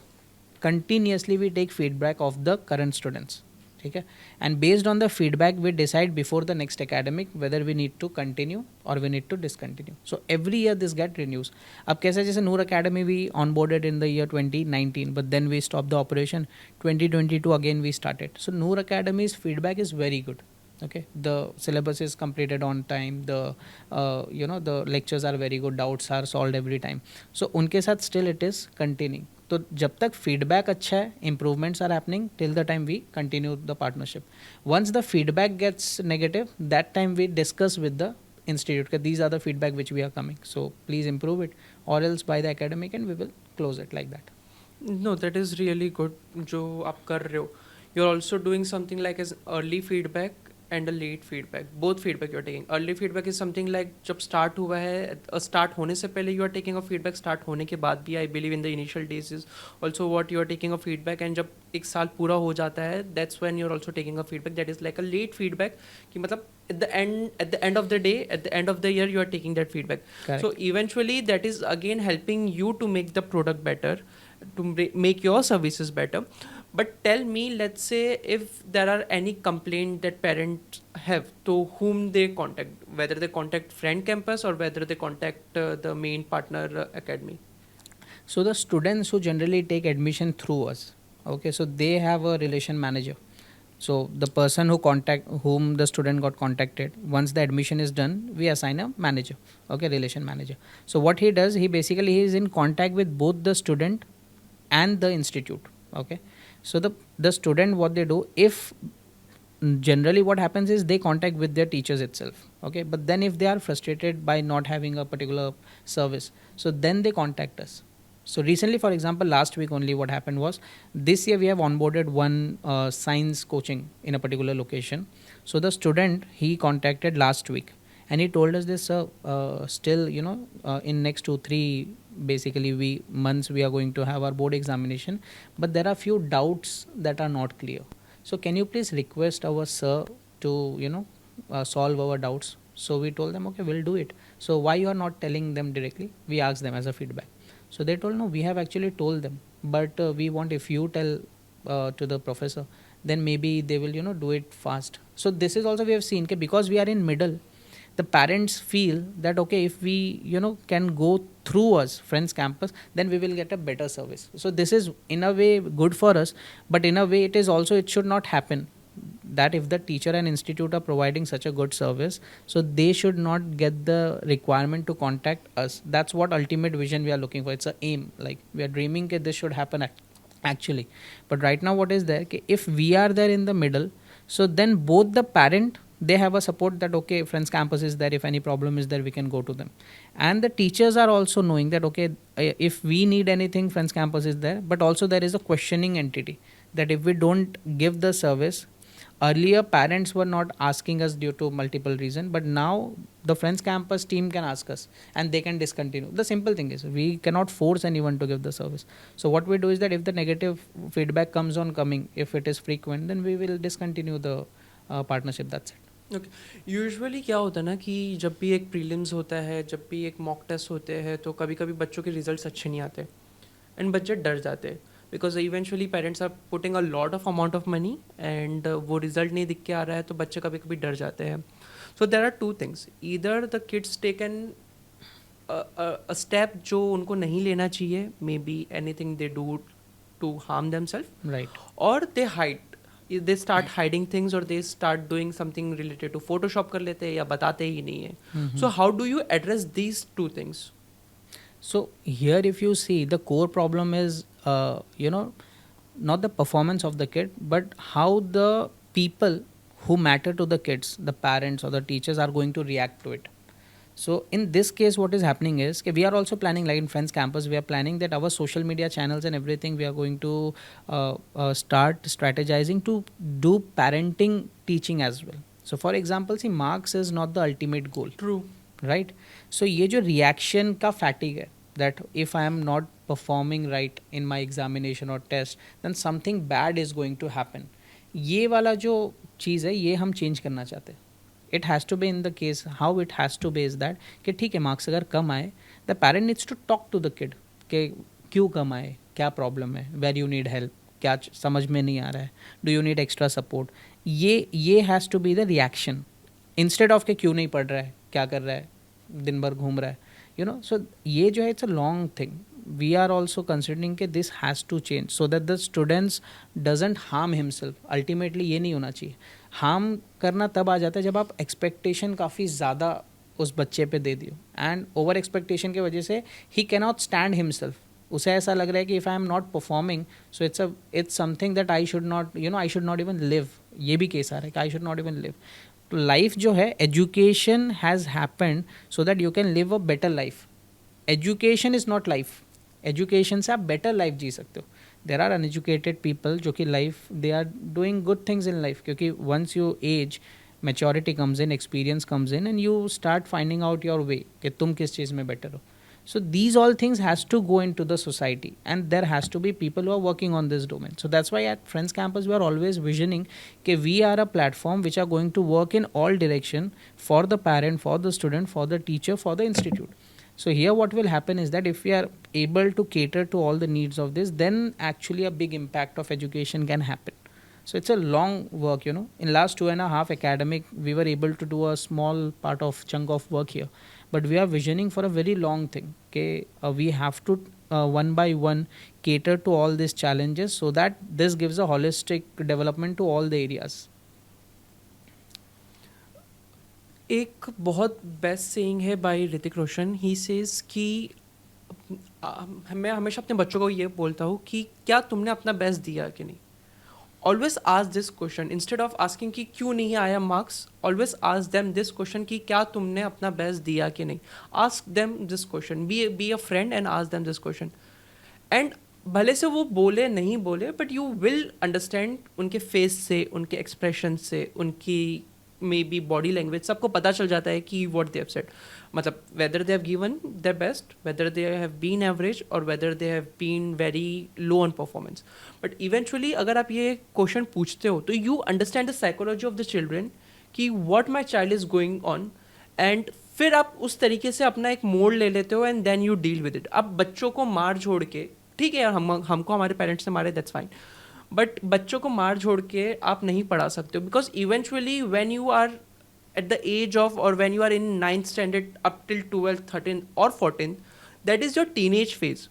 continuously we take feedback of the current students, ठीक है, and based on the feedback we decide before the next academic whether we need to continue और we need to discontinue. So every year this get renews. अब कैसे, जैसे नूर Academy we on boarded the the 2019 but then we stop the operation, 2022 again we started. So Noor Academy's feedback is very good. Okay, the syllabus is completed on time, the the lectures are very good, doubts are solved every time. So उनके साथ still it is continuing. तो जब तक feedback अच्छा है, improvements are happening, till the time we continue the partnership. Once the feedback gets negative, that time we discuss with the institute that these are the feedback which we are coming, so please improve it, or else by the academic and we will close it like that. No, that is really good जो आप कर रहे हो. You're also doing something like as early feedback and a late feedback. Both feedback you're taking. Early feedback is something like जब start हुआ है, start होने से पहले you are taking a feedback, start होने के बाद भी I believe in the initial days is also what you are taking a feedback, and जब एक साल पूरा हो जाता है, that's when you're also taking a feedback that is like a late feedback कि मतलब at the end of the day, at the end of the year you are taking that feedback. Correct. So eventually that is again helping you to make the product better, to make your services better. But tell me, let's say if there are any complaint that parents have, to whom they contact, whether they contact Friend Campus or whether they contact the main partner academy. So the students who generally take admission through us, okay, so they have a relation manager. So the person whom the student got contacted, once the admission is done, we assign a manager, okay, relation manager. So what he does, he is in contact with both the student and the institute, okay. So the student, what they do, if generally what happens is they contact with their teachers itself, okay, but then if they are frustrated by not having a particular service, so then they contact us. So recently, for example, last week only what happened was, this year we have onboarded one science coaching in a particular location. So the student, he contacted last week and he told us this, still in next 2-3 basically months we are going to have our board examination, but there are few doubts that are not clear. So can you please request our sir to solve our doubts? So we told them, okay, we'll do it. So why you are not telling them directly? We asked them as a feedback. So they told, no, we have actually told them, but we want, if you tell to the professor, then maybe they will do it fast. So this is also we have seen, because we are in middle, the parents feel that, okay, if we can go through us, Friends Campus, then we will get a better service. So this is in a way good for us, but in a way it is also, it should not happen that if the teacher and institute are providing such a good service, so they should not get the requirement to contact us. That's what ultimate vision we are looking for. It's a aim, like we are dreaming that this should happen actually. But right now what is there, if we are there in the middle, so then both the parent, they have a support that, okay, Friends Campus is there, if any problem is there we can go to them, and the teachers are also knowing that, okay, if we need anything, Friends Campus is there. But also there is a questioning entity that if we don't give the service, earlier parents were not asking us due to multiple reasons, but now the Friends Campus team can ask us and they can discontinue. The simple thing is we cannot force anyone to give the service. So what we do is that if the negative feedback comes on coming, if it is frequent, then we will discontinue the partnership. That's it. Okay, usually क्या होता है ना कि जब भी एक prelims होता है, जब भी एक मॉक टेस्ट होते हैं, तो कभी कभी बच्चों के रिजल्ट्स अच्छे नहीं आते एंड बच्चे डर जाते हैं, because eventually parents are putting a lot of amount of money and वो रिजल्ट नहीं दिख के आ रहा है, तो बच्चे कभी कभी डर जाते हैं. So there are two things, either the kids taken a step जो उनको नहीं लेना चाहिए, may be anything they do to harm themselves, right, और they hide, they start hiding things, or they start doing something related to Photoshop कर लेते हैं या बताते ही नहीं है. So how do you address these two things? So here if you see, the core problem is not the performance of the kid, but how the people who matter to the kids, the parents or the teachers, are going to react to it. So in this case what is happening is we are also planning, like in Friends Campus we are planning that our social media channels and everything, we are going to start strategizing to do parenting teaching as well. So for example, see, marks is not the ultimate goal. True. Right? So ये जो reaction का fatigue है, that if I am not performing right in my examination or test, then something bad is going to happen. ये वाला जो चीज़ है, ये हम change करना चाहते हैं. It has to be in the case, how it has to be is that कि ठीक है, मार्क्स अगर कम आए, the parent needs to talk to the kid कि क्यों कम आए, क्या प्रॉब्लम है, where you need help, क्या समझ में नहीं आ रहा है, do you need extra support. ये has to be the reaction instead of कि क्यों नहीं पढ़ रहा है, क्या कर रहा है, दिन भर घूम रहा है, so ये जो है, it's a long thing. We are also considering कि this has to change so that the students doesn't harm himself. Ultimately ये नहीं होना चाहिए. हार्म करना तब आ जाता है जब आप एक्सपेक्टेशन काफ़ी ज़्यादा उस बच्चे पे दे दियो, एंड ओवर एक्सपेक्टेशन की वजह से he can not stand himself. उसे ऐसा लग रहा है कि if I am not performing so it's something that I should not I should not even live. ये भी केस आ रहा है कि I should not even live. तो लाइफ जो है, education has happened so that you can live a better life. Education is not life. Education से आप बेटर लाइफ जी सकते हो. देर आर अनएजुकेटेड पीपल जो कि life they are doing good things in life, क्योंकि once you age, maturity comes in, experience comes in, and you start finding out your way कि तुम किस चीज़ में better हो. So these all things has to go into the society, and there has to be people who are working on this domain. So that's why at Friends Campus we are always visioning कि we are a platform which are going to work in all direction for the parent, for the student, for the teacher, for the institute. So here what will happen is that if we are able to cater to all the needs of this, then actually a big impact of education can happen. So it's a long work, In last 2.5 academic, we were able to do a small part of chunk of work here, but we are visioning for a very long thing. Okay, we have to one by one cater to all these challenges so that this gives a holistic development to all the areas. एक बहुत best saying है by Hrithik Roshan. He says कि मैं हमेशा अपने बच्चों को ये बोलता हूँ कि क्या तुमने अपना बेस्ट दिया कि नहीं. Always ask this question instead of asking कि क्यों नहीं आया marks. Always ask them this question कि क्या तुमने अपना बेस्ट दिया कि नहीं. Ask them this question, be a friend and ask them this question. And भले से वो बोले नहीं बोले, बट यू विल अंडरस्टैंड उनके फेस से, उनके एक्सप्रेशन से, उनकी मे बी बॉडी लैंग्वेज, सबको पता चल जाता है कि वॉट दे हैव सेड. मतलब whether they have given their best, whether they have been average, और whether they have been very low on performance. But eventually अगर आप ये क्वेश्चन पूछते हो तो you understand the psychology of the children कि what my child is going on, and फिर आप उस तरीके से अपना एक मोड ले लेते हो and then you deal with it. अब बच्चों को मार छोड़ के, ठीक है यार, हमको हमारे पेरेंट्स ने मारे, दैट्स फाइन, बट बच्चों को मार छोड़ के आप नहीं पढ़ा सकते हो. Because eventually when you are at the age of, or when you are in 9th standard up till 12th, 13th or 14th, that is your teenage phase.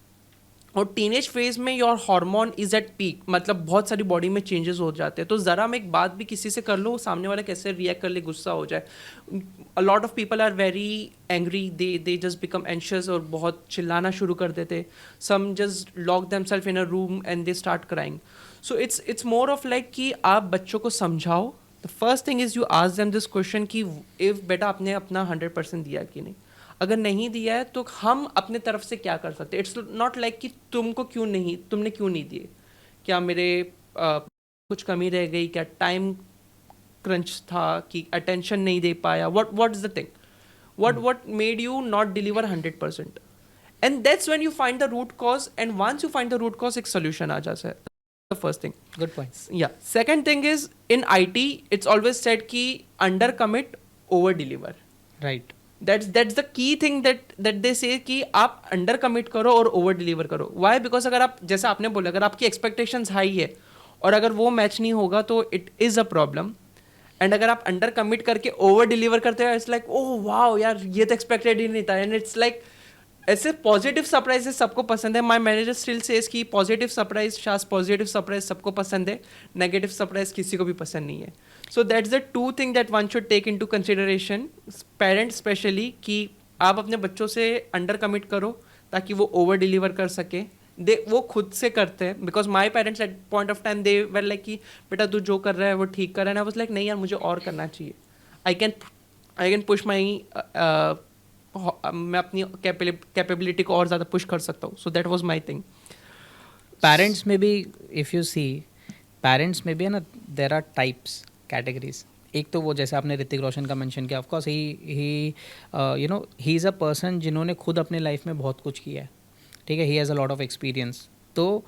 और टीनेज फेज में your hormone is at peak, मतलब बहुत सारी body में changes हो जाते हैं. तो ज़रा में एक बात भी किसी से कर लो, सामने वाला कैसे रिएक्ट कर ले, गुस्सा हो जाए. A lot of people are very angry, they just become anxious और बहुत चिल्लाना शुरू कर देते. Some just lock themselves in a room and they start crying. So it's more of like कि आप बच्चों को समझाओ. The first thing is you ask them this question कि इफ़ बेटा आपने अपना 100% दिया कि नहीं. अगर नहीं दिया है तो हम अपने तरफ से क्या कर सकते हैं. इट्स नॉट लाइक कि तुमने क्यों नहीं दिए, क्या मेरे कुछ कमी रह गई, क्या टाइम क्रंच था, कि अटेंशन नहीं दे पाया, what is the thing, what made you not deliver 100%. And that's when you find the root cause, and once you find the root cause एक सोल्यूशन आ जाता है. The first thing. Good points. Yeah. Second thing is in IT, it's always said कि under commit, over deliver. Right. That's the key thing that they say कि आप under commit करो और over deliver करो. Why? Because अगर आप, जैसा आपने बोला, अगर आपकी expectations high है और अगर वो match नहीं होगा तो it is a problem. And अगर आप under commit करके over deliver करते हो, it's like oh wow यार ये तो expected ही नहीं था. And it's like ऐसे पॉजिटिव सरप्राइजेस सबको पसंद है. माय मैनेजर स्टिल सेज कि पॉजिटिव सरप्राइज, शास पॉजिटिव सरप्राइज सबको पसंद है, नेगेटिव सरप्राइज किसी को भी पसंद नहीं है. So that's the two thing that one should take into consideration, parents specially, कि आप अपने बच्चों से अंडर कमिट करो ताकि वो ओवर डिलीवर कर सके. वो खुद से करते हैं. Because my parents at point of time they were like कि बेटा तू जो कर रहा है वो ठीक कर रहा है. आई वाज लाइक नहीं यार, मुझे और करना चाहिए. आई कैन पुश माई, मैं अपनी कैपेबिलिटी को और ज़्यादा पुश कर सकता हूँ. So that was my thing. Parents में भी, इफ़ यू सी, पेरेंट्स में भी है ना, देर आर टाइप्स, कैटेगरीज. एक तो वो जैसे आपने ऋतिक रोशन का मेंशन किया, of course he is a person जिन्होंने खुद अपने लाइफ में बहुत कुछ किया है. ठीक है, he has a lot of experience. तो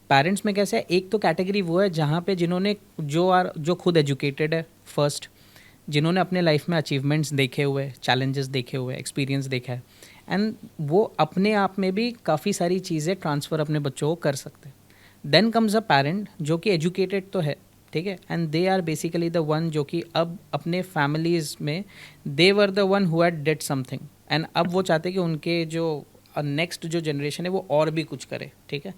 पेरेंट्स में कैसे है, एक तो कैटेगरी वो है जहाँ पे जिन्होंने जो खुद एजुकेटेड है फर्स्ट, जिन्होंने अपने लाइफ में अचीवमेंट्स देखे हुए, चैलेंजेस देखे हुए, एक्सपीरियंस देखा है, एंड वो अपने आप में भी काफ़ी सारी चीज़ें ट्रांसफ़र अपने बच्चों को कर सकते हैं. देन कम्स अ पेरेंट जो कि एजुकेटेड तो है, ठीक है, and they are basically the one जो कि अब अपने फैमिलीज़ में they were the one who had did something, and अब वो चाहते कि उनके जो नेक्स्ट जो जनरेशन है वो और भी कुछ करे. ठीक है.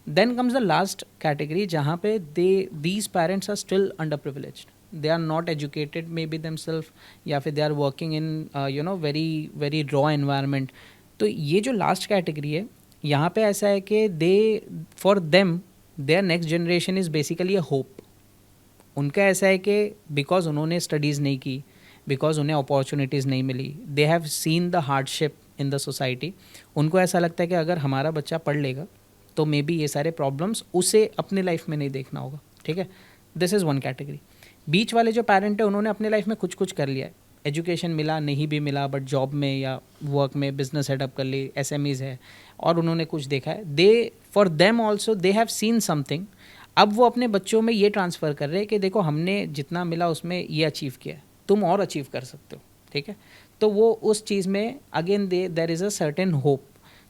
Then comes the last category जहाँ पे these parents are still underprivileged. They are not educated maybe themselves, या फिर they are working in very very raw environment. तो ये जो लास्ट कैटेगरी है, यहाँ पे ऐसा है कि they for them their next generation is basically a hope. उनका ऐसा है कि बिकॉज उन्होंने स्टडीज़ नहीं की, बिकॉज उन्हें अपॉर्चुनिटीज़ नहीं मिली, they have seen the hardship in the society. उनको ऐसा लगता है कि अगर हमारा बच्चा पढ़ लेगा तो मे बी ये सारे प्रॉब्लम्स उसे अपने लाइफ में नहीं देखना होगा. ठीक है, दिस इज़ वन कैटेगरी. बीच वाले जो पेरेंट है, उन्होंने अपने लाइफ में कुछ कुछ कर लिया है, एजुकेशन मिला नहीं भी मिला, बट जॉब में या वर्क में बिजनेस सेटअप कर ली, SMEs है, और उन्होंने कुछ देखा है. They for them also they have seen something. अब वो अपने बच्चों में ये ट्रांसफ़र कर रहे हैं कि देखो हमने जितना मिला उसमें ये अचीव किया है, तुम और अचीव कर सकते हो. ठीक है, तो वो उस चीज़ में again there is a certain hope.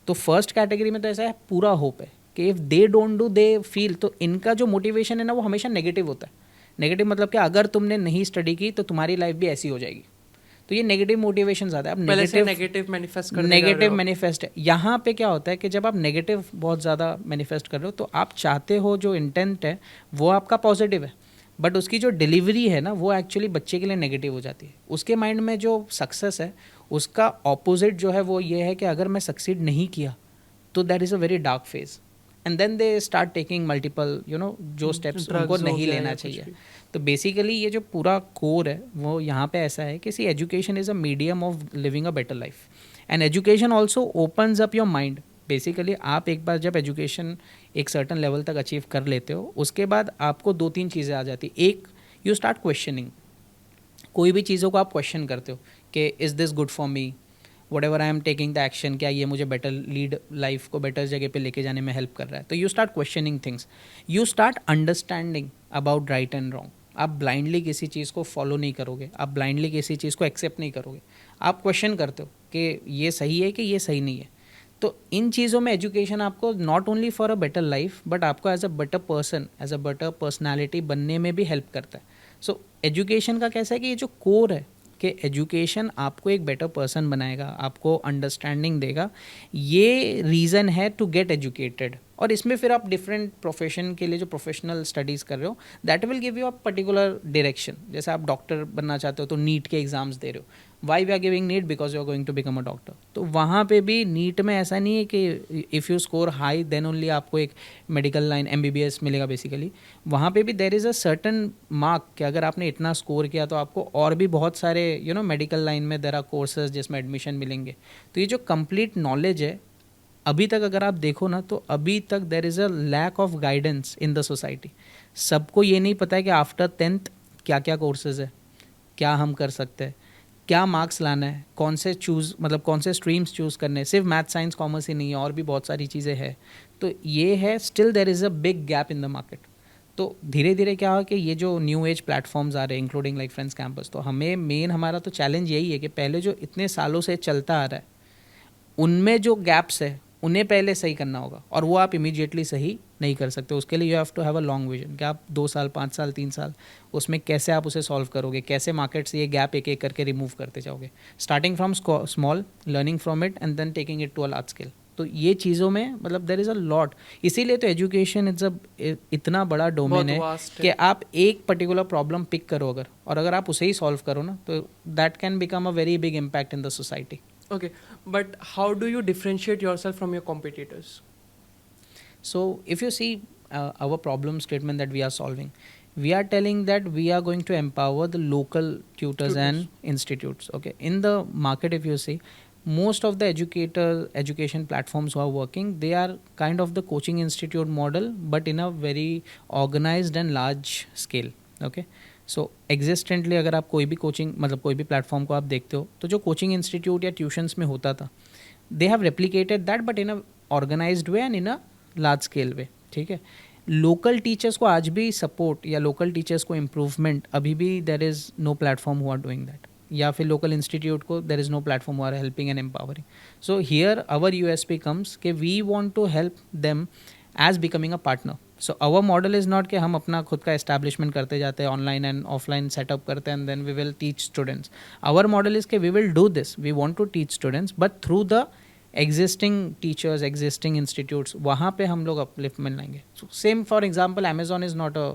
तो फर्स्ट कैटेगरी में तो ऐसा है, पूरा होप है कि if they don't do they feel. तो इनका जो मोटिवेशन है ना, वो हमेशा नेगेटिव होता है. नेगेटिव मतलब कि अगर तुमने नहीं स्टडी की तो तुम्हारी लाइफ भी ऐसी हो जाएगी. तो ये नेगेटिव मोटिवेशन ज़्यादा है. अब नेगेटिव मैनिफेस्ट है. यहाँ पे क्या होता है कि जब आप नेगेटिव बहुत ज़्यादा मैनिफेस्ट कर रहे हो, तो आप चाहते हो जो इंटेंट है वो आपका पॉजिटिव है, बट उसकी जो डिलीवरी है ना, वो एक्चुअली बच्चे के लिए नेगेटिव हो जाती है. उसके माइंड में जो सक्सेस है उसका ऑपोजिट जो है वो ये है कि अगर मैं सक्सीड नहीं किया तो that is a very dark phase. And then they start taking multiple जो स्टेप्स उनको नहीं लेना चाहिए. तो बेसिकली ये जो पूरा कोर है वो यहाँ पे ऐसा है कि see education is a medium of living a better life, and education also opens up your mind. Basically आप एक बार जब एजुकेशन एक सर्टन लेवल तक अचीव कर लेते हो, उसके बाद आपको 2-3 चीज़ें आ जाती. एक, यू स्टार्ट क्वेश्चनिंग. कोई भी चीज़ों को आप क्वेश्चन करते हो कि is this good for me, what ever I am taking the action, क्या ये मुझे बेटर लीड लाइफ को बेटर जगह पे लेके जाने में हेल्प कर रहा है. तो you start questioning things, you start understanding about right and wrong. आप ब्लाइंडली किसी चीज़ को फॉलो नहीं करोगे, आप ब्लाइंडली किसी चीज़ को एक्सेप्ट नहीं करोगे, आप क्वेश्चन करते हो कि ये सही है कि ये सही नहीं है. तो इन चीज़ों में एजुकेशन आपको not only for a better life but आपको as a better person, as a better personality बनने में भी हेल्प करता है. सो एजुकेशन का कैसा है कि ये जो कोर है कि एजुकेशन आपको एक बेटर पर्सन बनाएगा, आपको अंडरस्टैंडिंग देगा. ये रीज़न है टू गेट एजुकेटेड. और इसमें फिर आप डिफरेंट प्रोफेशन के लिए जो प्रोफेशनल स्टडीज़ कर रहे हो, that will give you a particular direction. जैसे आप डॉक्टर बनना चाहते हो तो नीट के एग्ज़ाम्स दे रहे हो. Why we are giving NEET? Because you are going to become a doctor. तो वहाँ पे भी नीट में ऐसा नहीं है कि if you score high then only आपको एक मेडिकल लाइन MBBS मिलेगा. बेसिकली वहाँ पे भी there is a certain mark कि अगर आपने इतना स्कोर किया तो आपको और भी बहुत सारे मेडिकल लाइन में देर आर कोर्सेज जिसमें एडमिशन मिलेंगे. तो ये जो कंप्लीट नॉलेज है, अभी तक अगर आप देखो ना, तो अभी तक there is a lack of guidance in the society. सबको ये नहीं पता है कि आफ्टर 10th क्या क्या कोर्सेज है, क्या हम कर सकते हैं, क्या मार्क्स लाना है, कौन से कौन से स्ट्रीम्स चूज़ करने हैं. सिर्फ मैथ साइंस कॉमर्स ही नहीं है, और भी बहुत सारी चीज़ें हैं. तो ये है, still there is a big gap in the market. तो धीरे धीरे क्या हो कि ये जो न्यू एज प्लेटफॉर्म्स आ रहे हैं इंक्लूडिंग लाइक फ्रेंड्स कैंपस, तो हमें मेन हमारा तो चैलेंज यही है कि पहले जो इतने सालों से चलता आ रहा है उनमें जो गैप्स है उन्हें पहले सही करना होगा, और वो आप इमीडिएटली सही नहीं कर सकते. उसके लिए you have to have a long vision कि आप 2 साल 5 साल 3 साल उसमें कैसे आप उसे सॉल्व करोगे, कैसे मार्केट से ये गैप एक एक करके रिमूव करते जाओगे, starting from small, learning from it and then taking it to a large scale. तो ये चीज़ों में देर इज़ अ लॉट. इसीलिए तो एजुकेशन इतना बड़ा डोमेन है कि आप एक पर्टिकुलर प्रॉब्लम पिक करो अगर, और अगर आप उसे ही सॉल्व करो ना, तो that can become a very big impact in the society. Okay, but how do you differentiate yourself from your competitors? So if you see our problem statement that we are solving, we are telling that we are going to empower the local tutors and institutes. Okay, in the market, if you see, most of the education platforms who are working, they are kind of the coaching institute model, but in a very organized and large scale. Okay, सो एग्जिस्टेंटली अगर आप कोई भी coaching कोई भी platform को आप देखते हो, तो जो कोचिंग इंस्टीट्यूट या ट्यूशन्स में होता था, they have replicated that but in a organized way and in a large scale way. ठीक है, लोकल टीचर्स को आज भी सपोर्ट या लोकल टीचर्स को इम्प्रूवमेंट अभी भी there is no platform who are doing that, या फिर लोकल इंस्टीट्यूट को there is no platform who are helping and empowering. So here our USP comes कि we want to help them as becoming a partner. So our model is not कि हम अपना खुद का establishment करते जाते हैं, ऑनलाइन एंड ऑफलाइन सेटअप करते हैं and then we will teach students. Our model is कि we will do this, we want to teach students but through the existing teachers, existing institutes, वहाँ पे हम लोग अपलिफ्टमेंट लाएंगे. Same for example, Amazon is not a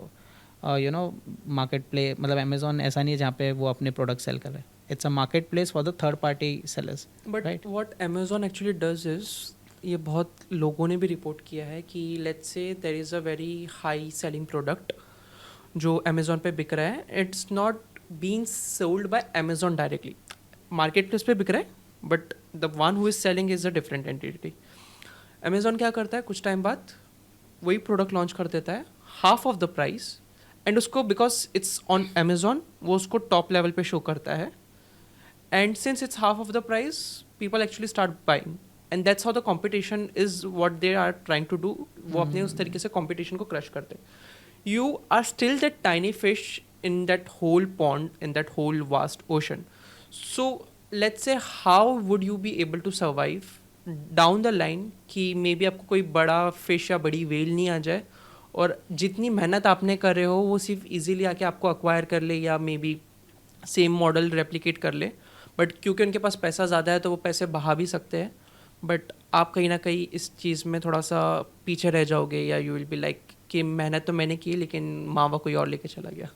you know market play, मतलब Amazon ऐसा नहीं है जहाँ पे वो अपने प्रोडक्ट सेल कर रहे हैं. It's a market place for the third party sellers. But right. What Amazon actually does is, ये बहुत लोगों ने भी रिपोर्ट किया है कि let's say there is a very high selling product जो अमेजोन पे बिक रहा है, it's not being sold by Amazon directly, marketplace पे बिक रहा है, but the one who is selling is a different entity. Amazon क्या करता है, कुछ टाइम बाद वही प्रोडक्ट लॉन्च कर देता है half of the price, and उसको बिकॉज इट्स ऑन अमेजोन वो उसको टॉप लेवल पे शो करता है, and since it's half of the price, people actually start buying, and that's how the competition is what they are trying to do. वो अपने उस तरीके से competition को crush करते हैं. You are still that tiny fish in that whole pond, in that whole vast ocean. So let's say how would you be able to survive down the line कि maybe आपको कोई बड़ा fish या बड़ी whale नहीं आ जाए और जितनी मेहनत आपने कर रहे हो वो सिर्फ easily आके आपको acquire कर ले या maybe सेम मॉडल रेप्लिकेट कर ले, बट क्योंकि उनके पास पैसा ज़्यादा है तो वो पैसे बहा भी सकते हैं, बट आप कहीं ना कहीं इस चीज़ में थोड़ा सा पीछे रह जाओगे, या यू विल बी लाइक कि मेहनत तो मैंने की लेकिन मावा कोई और लेके चला गया.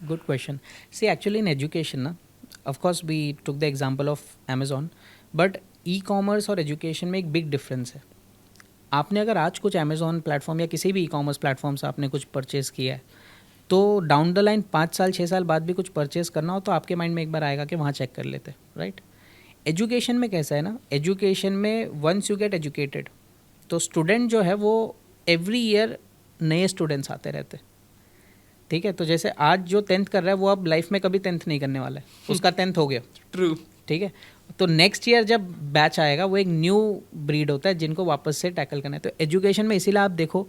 Good question. See, actually in education, na, of course we took the example of Amazon, but e-commerce और education में एक big difference है. आपने अगर आज कुछ Amazon प्लेटफॉर्म या किसी भी e-commerce प्लेटफॉर्म से आपने कुछ परचेज़ किया है, तो डाउन द लाइन 5 साल 6 साल बाद भी कुछ परचेज़ करना हो तो आपके माइंड में एक बार आएगा कि वहाँ चेक कर लेते, राइट. एजुकेशन में कैसा है ना, एजुकेशन में वंस यू गेट एजुकेटेड तो स्टूडेंट जो है वो एवरी ईयर नए स्टूडेंट्स आते रहते, ठीक है. तो जैसे आज जो 10th कर रहा है वो अब लाइफ में कभी 10th नहीं करने वाला है, उसका 10th हो गया. ट्रू. ठीक है. तो नेक्स्ट ईयर जब बैच आएगा वो एक न्यू ब्रीड होता है जिनको वापस से टैकल करना है. तो एजुकेशन में इसीलिए आप देखो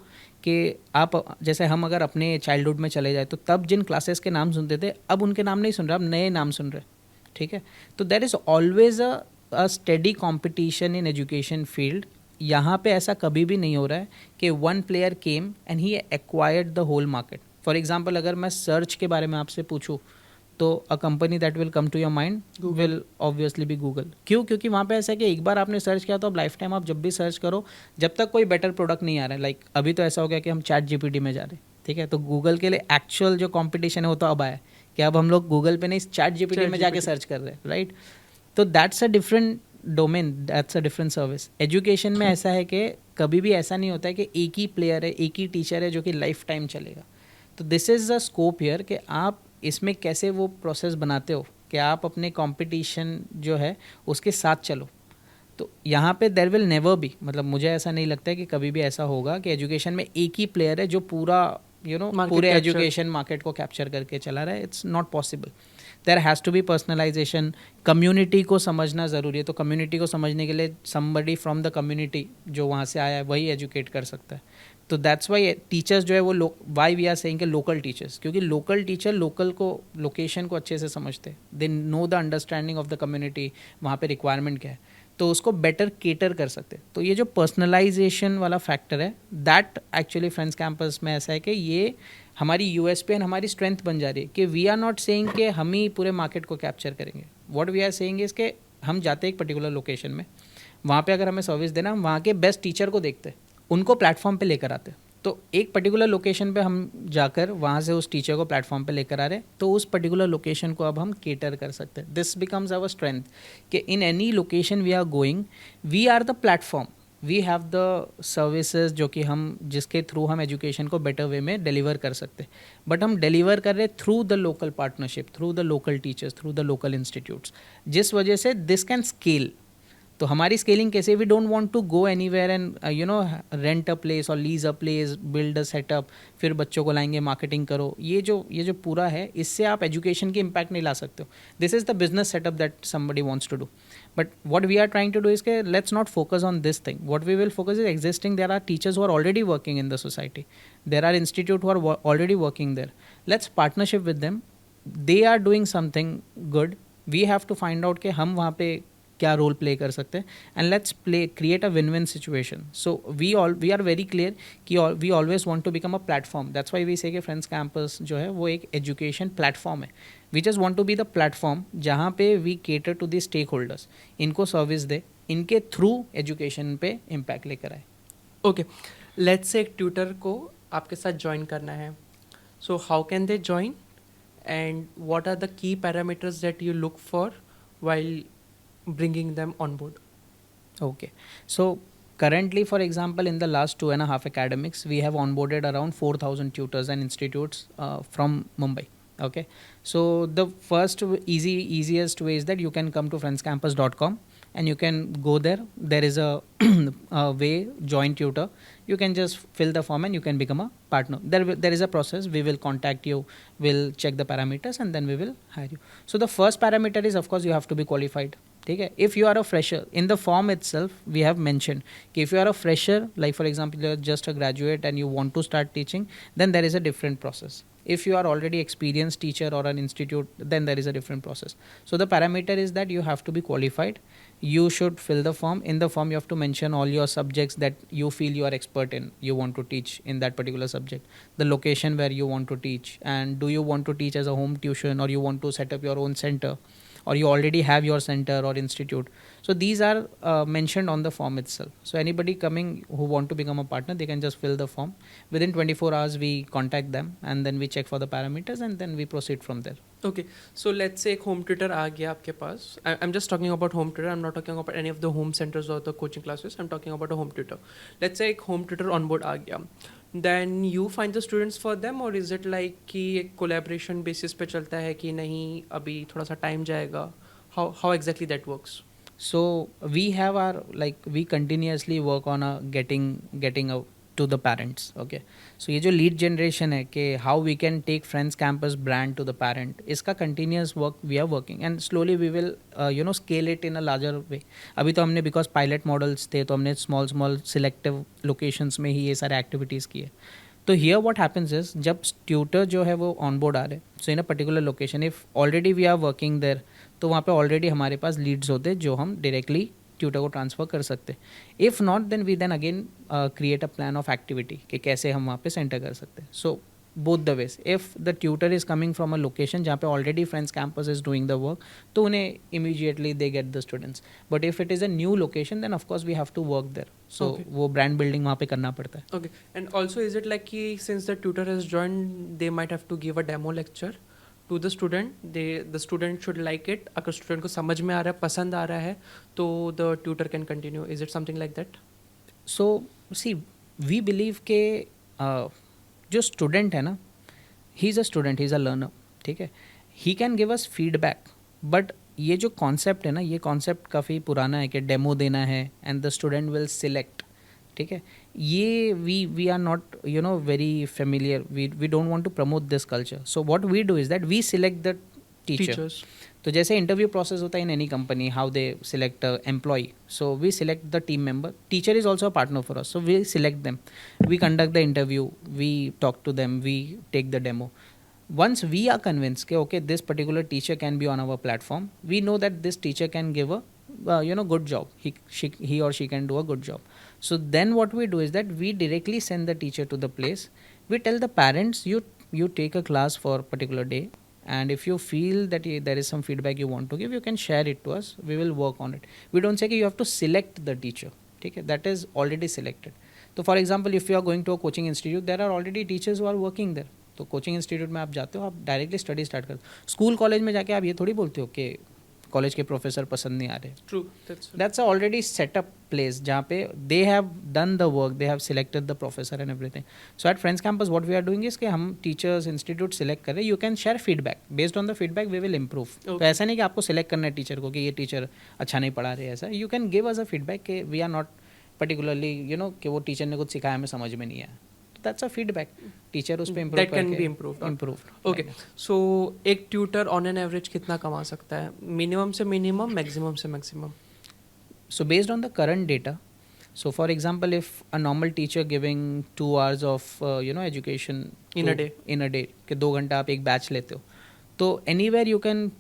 कि आप जैसे हम अगर अपने चाइल्डहुड में चले जाए तो तब जिन क्लासेस के नाम सुनते थे अब उनके नाम नहीं सुन रहे, अब नए नाम सुन रहे. ठीक है. तो there is always a steady competition in education field. यहाँ पे ऐसा कभी भी नहीं हो रहा है कि one player came and he acquired the whole market. For example अगर मैं सर्च के बारे में आपसे पूछूँ तो a company that will come to your mind will obviously be Google. क्यों? क्योंकि वहाँ पे ऐसा है कि एक बार आपने सर्च किया तो अब लाइफ टाइम आप जब भी सर्च करो जब तक कोई बेटर प्रोडक्ट नहीं आ रहा है. लाइक अभी तो ऐसा हो गया कि हम चैट जीपीटी में जा रहे हैं, ठीक है. तो गूगल के लिए एक्चुअल जो कॉम्पिटिशन है वो तो अब आया कि अब हम लोग गूगल पे नहीं चैट जीपीटी में जाके सर्च कर रहे हैं, राइट. तो that's a different domain, that's a different service. Education में ऐसा है कि कभी भी ऐसा नहीं होता है कि एक ही प्लेयर है, एक ही टीचर है जो कि लाइफ टाइम चलेगा. तो this is a scope here कि आप इसमें कैसे वो प्रोसेस बनाते हो कि आप अपने कंपटीशन जो है उसके साथ चलो. तो यहाँ पे देयर विल नेवर बी, मतलब मुझे ऐसा नहीं लगता है कि कभी भी ऐसा होगा कि एजुकेशन में एक ही प्लेयर है जो पूरा पूरे एजुकेशन मार्केट को कैप्चर करके चला रहा है. It's not possible. There has to be personalization. Community को समझना ज़रूरी है. तो कम्युनिटी को समझने के लिए समबडी फ्रॉम द कम्युनिटी जो वहाँ से आया है वही एजुकेट कर सकता है. तो दैट्स वाई टीचर्स जो है वो वाई वी आर सेइंग के लोकल टीचर्स, क्योंकि लोकल टीचर लोकल को लोकेशन को अच्छे से समझते हैं. They know the understanding of the community, वहाँ पे रिक्वायरमेंट क्या है, तो उसको बेटर केटर कर सकते हैं. तो ये जो पर्सनलाइजेशन वाला फैक्टर है दैट एक्चुअली फ्रेंड्स कैंपस में ऐसा है कि ये हमारी यूएसपी एंड हमारी स्ट्रेंथ बन जा रही है कि वी आर नॉट सेइंग कि हम ही पूरे मार्केट को कैप्चर करेंगे. What we are saying is कि हम जाते हैं एक पर्टिकुलर लोकेशन में, वहाँ पे अगर हमें सर्विस देना, हम वहाँ के बेस्ट टीचर को देखते हैं, उनको प्लेटफॉर्म पे लेकर आते हैं. तो एक पर्टिकुलर लोकेशन पे हम जाकर वहाँ से उस टीचर को प्लेटफॉर्म पे लेकर आ रहे हैं, तो उस पर्टिकुलर लोकेशन को अब हम केटर कर सकते हैं. दिस बिकम्स आवर स्ट्रेंथ कि in any location we are going, we are the platform, we have the services जो कि हम जिसके थ्रू हम एजुकेशन को बेटर वे में डिलीवर कर सकते हैं. बट हम डिलीवर कर रहे हैं through the local partnership, through the local teachers, through the local institutes, जिस वजह से दिस कैन स्केल. तो हमारी स्केलिंग कैसे, we don't want to go anywhere and rent a place और lease a place, build a setup, फिर बच्चों को लाएंगे, मार्केटिंग करो. ये जो पूरा है इससे आप एजुकेशन की इम्पैक्ट नहीं ला सकते हो. This is the business setup that somebody wants to do. But what we are trying to do is के let's not focus on this thing. What we will focus is existing. There are teachers who are already working in the society, there are institute who are already working there. Let's partnership with them. They are doing something good. We have to find out कि हम वहाँ पे क्या role play कर सकते हैं and let's create a win win situation. So we are very clear कि we always want to become a platform. That's why we say कि फ्रेंड्स कैंपस जो है वो एक एजुकेशन प्लेटफॉर्म है. We just want to be the platform जहाँ पे we cater to the stakeholders, इनको सर्विस दे, इनके थ्रू एजुकेशन पे इम्पैक्ट लेकर आए. ओके, लेट्स से एक ट्यूटर को आपके साथ ज्वाइन करना है, So how can they join, and what are the key parameters that you look for while bringing them on board? Okay. So currently, for example, in the last 2.5 academics, we have onboarded around 4,000 tutors and institutes from Mumbai. Okay. So the first easiest way is that you can come to friendscampus.com and you can go there. There is a way, join tutor. You can just fill the form and you can become a partner. There is a process. We will contact you, we'll check the parameters, and then we will hire you. So the first parameter is, of course, you have to be qualified. Okay. If you are a fresher, in the form itself we have mentioned कि if you are a fresher, like for example you are just a graduate and you want to start teaching, then there is a different process. If you are already experienced teacher or an institute, then there is a different process. So the parameter is that you have to be qualified. You should fill the form. In the form you have to mention all your subjects that you feel you are expert in, you want to teach in that particular subject, the location where you want to teach, and do you want to teach as a home tuition, or you want to set up your own center, or you already have your center or institute. So these are mentioned on the form itself. So anybody coming who want to become a partner, they can just fill the form. Within 24 hours we contact them, and then we check for the parameters, and then we proceed from there. Okay, so let's say एक home tutor आ गया आपके पास. I'm just talking about home tutor. I'm not talking about any of the home centers or the coaching classes. I'm talking about a home tutor. Let's say एक home tutor on board आ गया. Then you find the students for them, or is it like कि एक collaboration basis पे चलता है कि नहीं अभी थोड़ा सा time जाएगा? How exactly that works? So we have our, like, we continuously work on a getting out to the parents. Okay. So ये जो lead generation है कि how we can take Friends Campus brand to the parent, इसका continuous work we are working, and slowly we will scale it in a larger way. अभी तो हमने because pilot models थे तो हमने small selective locations में ही ये सारे activities किए. तो here what happens is जब tutor जो है वो on board आ रहे, so in a particular location, if already we are working there, तो वहाँ पे already हमारे पास leads होते जो हम directly ट्यूटर को ट्रांसफ़र कर सकते. If not then we then again create a plan of activity कि कैसे हम वहाँ पे सेंटर कर सकते हैं. So both the ways, if the tutor is coming from a location जहाँ पे already Friends Campus is doing the work, तो उन्हें immediately they get the students. But if it is a new location then of course we have to work there. So वो brand building वहाँ पे करना पड़ता है. Okay, and also is it like कि since the tutor has joined, they might have to give a demo lecture to the student. The student should like it. अगर student को समझ में आ रहा है, पसंद आ रहा है, तो the tutor can continue. Is it something like that? So see we believe के जो स्टूडेंट है ना, he is a student, he is a learner. ठीक है. He can give us feedback, but ये जो कॉन्सेप्ट है ना, ये कॉन्सेप्ट काफ़ी पुराना है कि डेमो देना है and the student will select. ठीक है. ये we are not very familiar, we don't want to promote this culture. So what we do is that we select the teacher. Teachers. तो जैसे इंटरव्यू प्रोसेस होता है in any company, how they select employ, so we select the team member. Teacher is also a partner for us, so we select them, we conduct the interview, we talk to them, we take the demo. Once we are convinced कि okay, this particular teacher can be on our platform, we know that this teacher can give a good job, he or she can do a good job. So then what we do is that we directly send the teacher to the place. We tell the parents, you take a class for a particular day, and if you feel that there is some feedback you want to give, you can share it to us, we will work on it. We don't say कि you have to select the teacher. Okay, that is already selected. So for example, if you are going to a coaching institute, there are already teachers who are working there. तो coaching institute में आप जाते हो, आप directly study start करते हो. School college में जाके आप ये थोड़ी बोलते हो कि कॉलेज के प्रोफेसर पसंद नहीं आ रहे. True. That's already setup place जहाँ पे they have done the work, they have selected the professor and everything. So at Friends Campus what we are doing is कि हम टीचर्स इंस्टीट्यूट सिलेक्ट कर रहे हैं. You can share feedback, based on the feedback we will improve. तो ऐसा नहीं कि आपको सिलेक्ट करना है टीचर को कि ये टीचर अच्छा नहीं पढ़ा रहे. ऐसा you can give us a feedback कि वी आर नॉट पर्टिकुलरली कि वो टीचर ने कुछ सिखाया हमें समझ में नहीं आया. That's a feedback. टीचर उस पे improve That can be improved. Okay. So एक tutor on an average कितना कमा सकता है? Minimum से minimum, maximum से maximum. So based on the current data, so for example, if a normal teacher giving 2 hours of education In a day. कि 2 घंटा आप एक बैच लेते हो, तो anywhere you can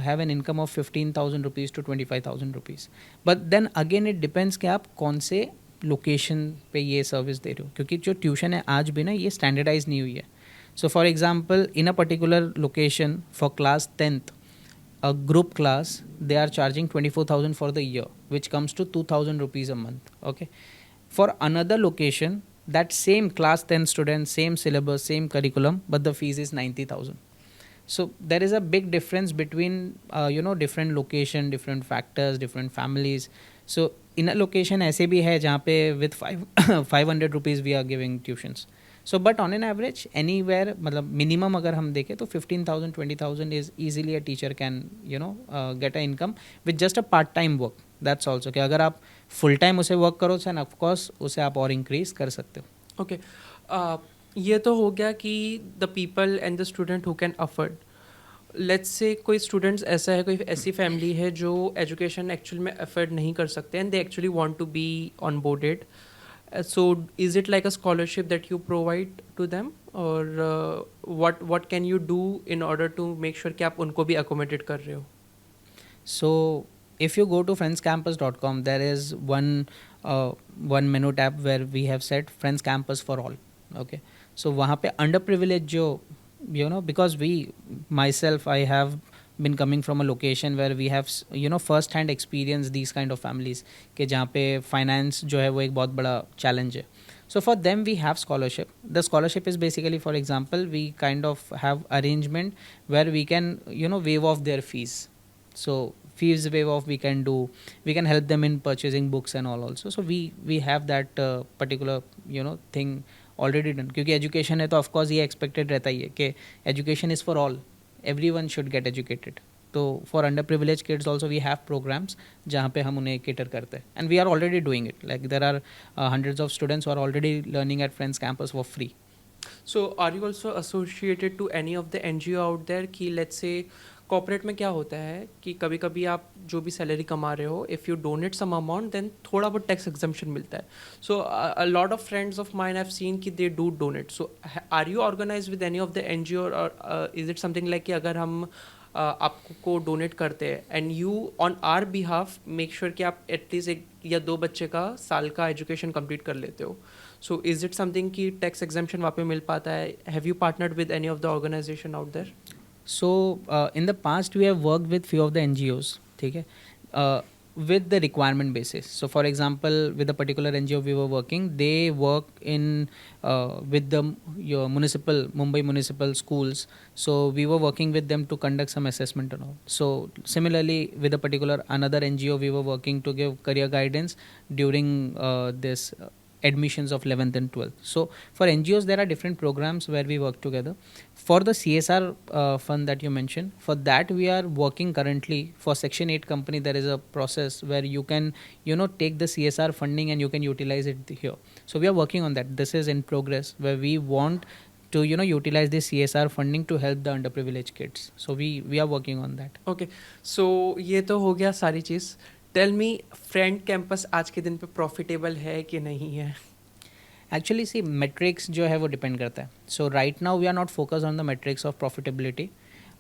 have an income of 15,000 rupees to 25,000 rupees. But then again it depends कि आप कौन से लोकेशन पे ये सर्विस दे रहे हो, क्योंकि जो ट्यूशन है आज भी ना ये स्टैंडर्डाइज नहीं हुई है. So for example in a particular location for class 10th a group class, they are charging 24,000 for the year, which comes to 2,000 rupees a month. Okay. For another location that same class 10 student, same syllabus, same curriculum, but the fees is 90,000. So there is a big difference between different location, different factors, different families. So in a location ऐसे भी है जहाँ पे with 500 rupees we are giving tuitions. So but on an average anywhere मतलब minimum अगर हम देखें तो 15,000 20,000 is easily a teacher can get a income with just a part time work. That's also कि अगर आप full time उसे work करो then of course उसे आप और increase कर सकते हो. ओके, ये तो हो गया कि the people and the student who can afford. Let's say कोई स्टूडेंट्स ऐसा है, कोई ऐसी फैमिली है जो एजुकेशन एक्चुअल में अफोर्ड नहीं कर सकते and they actually want to be on boarded. So is it like a scholarship that you provide to them, और what can you do in order to make sure कि आप उनको भी accommodate कर रहे हो? So if you go to friendscampus.com, there is one menu tab where we have set Friends Campus for all. Okay, so वहाँ पे underprivileged जो because myself I have been coming from a location where we have first hand experience these kind of families कि जहाँ पे finance जो है वो एक बहुत बड़ा challenge है. So for them we have scholarship. The scholarship is basically, for example, we kind of have arrangement where we can waive off their fees. So fees waive off we can do. We can help them in purchasing books and all also. So we have that particular thing already done. क्योंकि education है तो of course ये expected रहता ही है कि education is for all. Everyone should get educated. तो for underprivileged kids also we have programs जहाँ पे हम उन्हें cater करते हैं, and we are already doing it. Like there are hundreds of students who are already learning at Friends Campus for free. So are you also associated to any of the NGO out there कि let's say corporate में क्या होता है कि कभी कभी आप जो भी सैलरी कमा रहे हो, if you donate some amount then थोड़ा बहुत टैक्स एग्जम्पशन मिलता है. So a lot of friends of mine have seen कि they do donate. So are you organize with any of the NGO, और इज इट समथिंग लाइक कि अगर हम आपको डोनेट करते हैं and you on our behalf make sure कि आप एटलीस्ट एक या दो बच्चे का साल का एजुकेशन कंप्लीट कर लेते हो. सो इज इट समथिंग कि टैक्स एग्जम्पशन वहाँ पे मिल पाता है? Have you partnered with any of the organization out there? So in the past we have worked with few of the NGOs, ठीक है, with the requirement basis. So for example, with a particular NGO we were working, they work in with the your Mumbai municipal schools. So we were working with them to conduct some assessment and all. So similarly with a particular another NGO we were working to give career guidance during this admissions of 11th and 12th. So for NGOs there are different programs where we work together. For the CSR fund that you mentioned, for that we are working currently. For Section 8 company there is a process where you can take the CSR funding and you can utilize it here. So we are working on that. This is in progress where we want to utilize the CSR funding to help the underprivileged kids. So we are working on that. Okay, so ये तो हो गया सारी चीज़. Tell me, friend campus आज के दिन पे profitable है कि नहीं है? एक्चुअली सी मेट्रिक्स जो है वो डिपेंड करता है. So right now we are not focus on the metrics of profitability,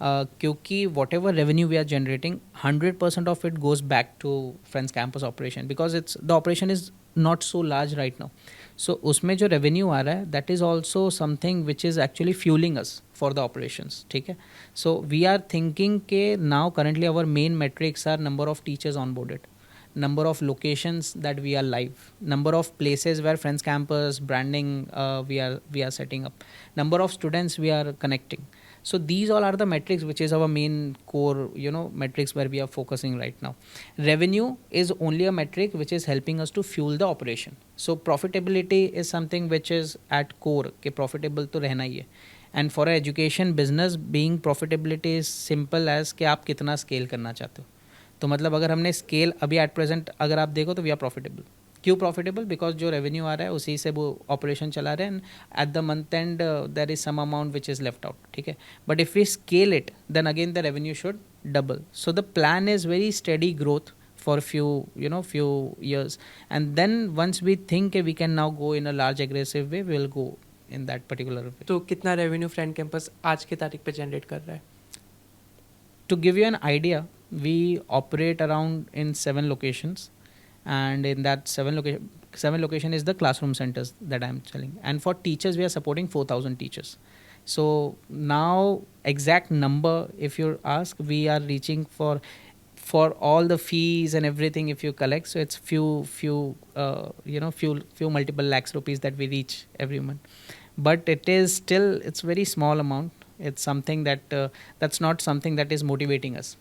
क्योंकि whatever revenue we are generating 100% of it goes back to Friends Campus operation, because it's the operation is not so large right now. So उसमें जो revenue आ रहा है that is also something which is actually fueling us for the operations. ठीक है, so we are thinking के now currently our main metrics are number of teachers onboarded, number of locations that we are live, number of places where Friends Campus branding we are setting up, number of students we are connecting. So these all are the metrics which is our main core metrics where we are focusing right now. Revenue is only a metric which is helping us to fuel the operation. So profitability is something which is at core कि profitable तो रहना ही है. And for a education business, being profitability is simple as कि आप कितना scale करना चाहते हो. तो मतलब अगर हमने स्केल अभी एट प्रेजेंट अगर आप देखो तो वी आर प्रॉफिटेबल. क्यों प्रॉफिटेबल? बिकॉज जो रेवेन्यू आ रहा है उसी से वो ऑपरेशन चला रहे हैं, and at the month end there is some amount which is left out. ठीक है, but if we scale it then again the revenue should double. So the plan is very steady growth for few years, and then once we think we can now go in a large aggressive way, we will go in that particular way. तो कितना revenue friend campus आज के तारीख पे generate कर रहा है? To give you an idea, we operate around in 7 locations, and in that 7 location is the classroom centers that I'm telling. And for teachers, we are supporting 4,000 teachers. So now exact number, if you ask, we are reaching for for all the fees and everything if you collect, so it's few multiple lakhs rupees that we reach every month. But it is still, it's very small amount. It's something that that's not something that is motivating us.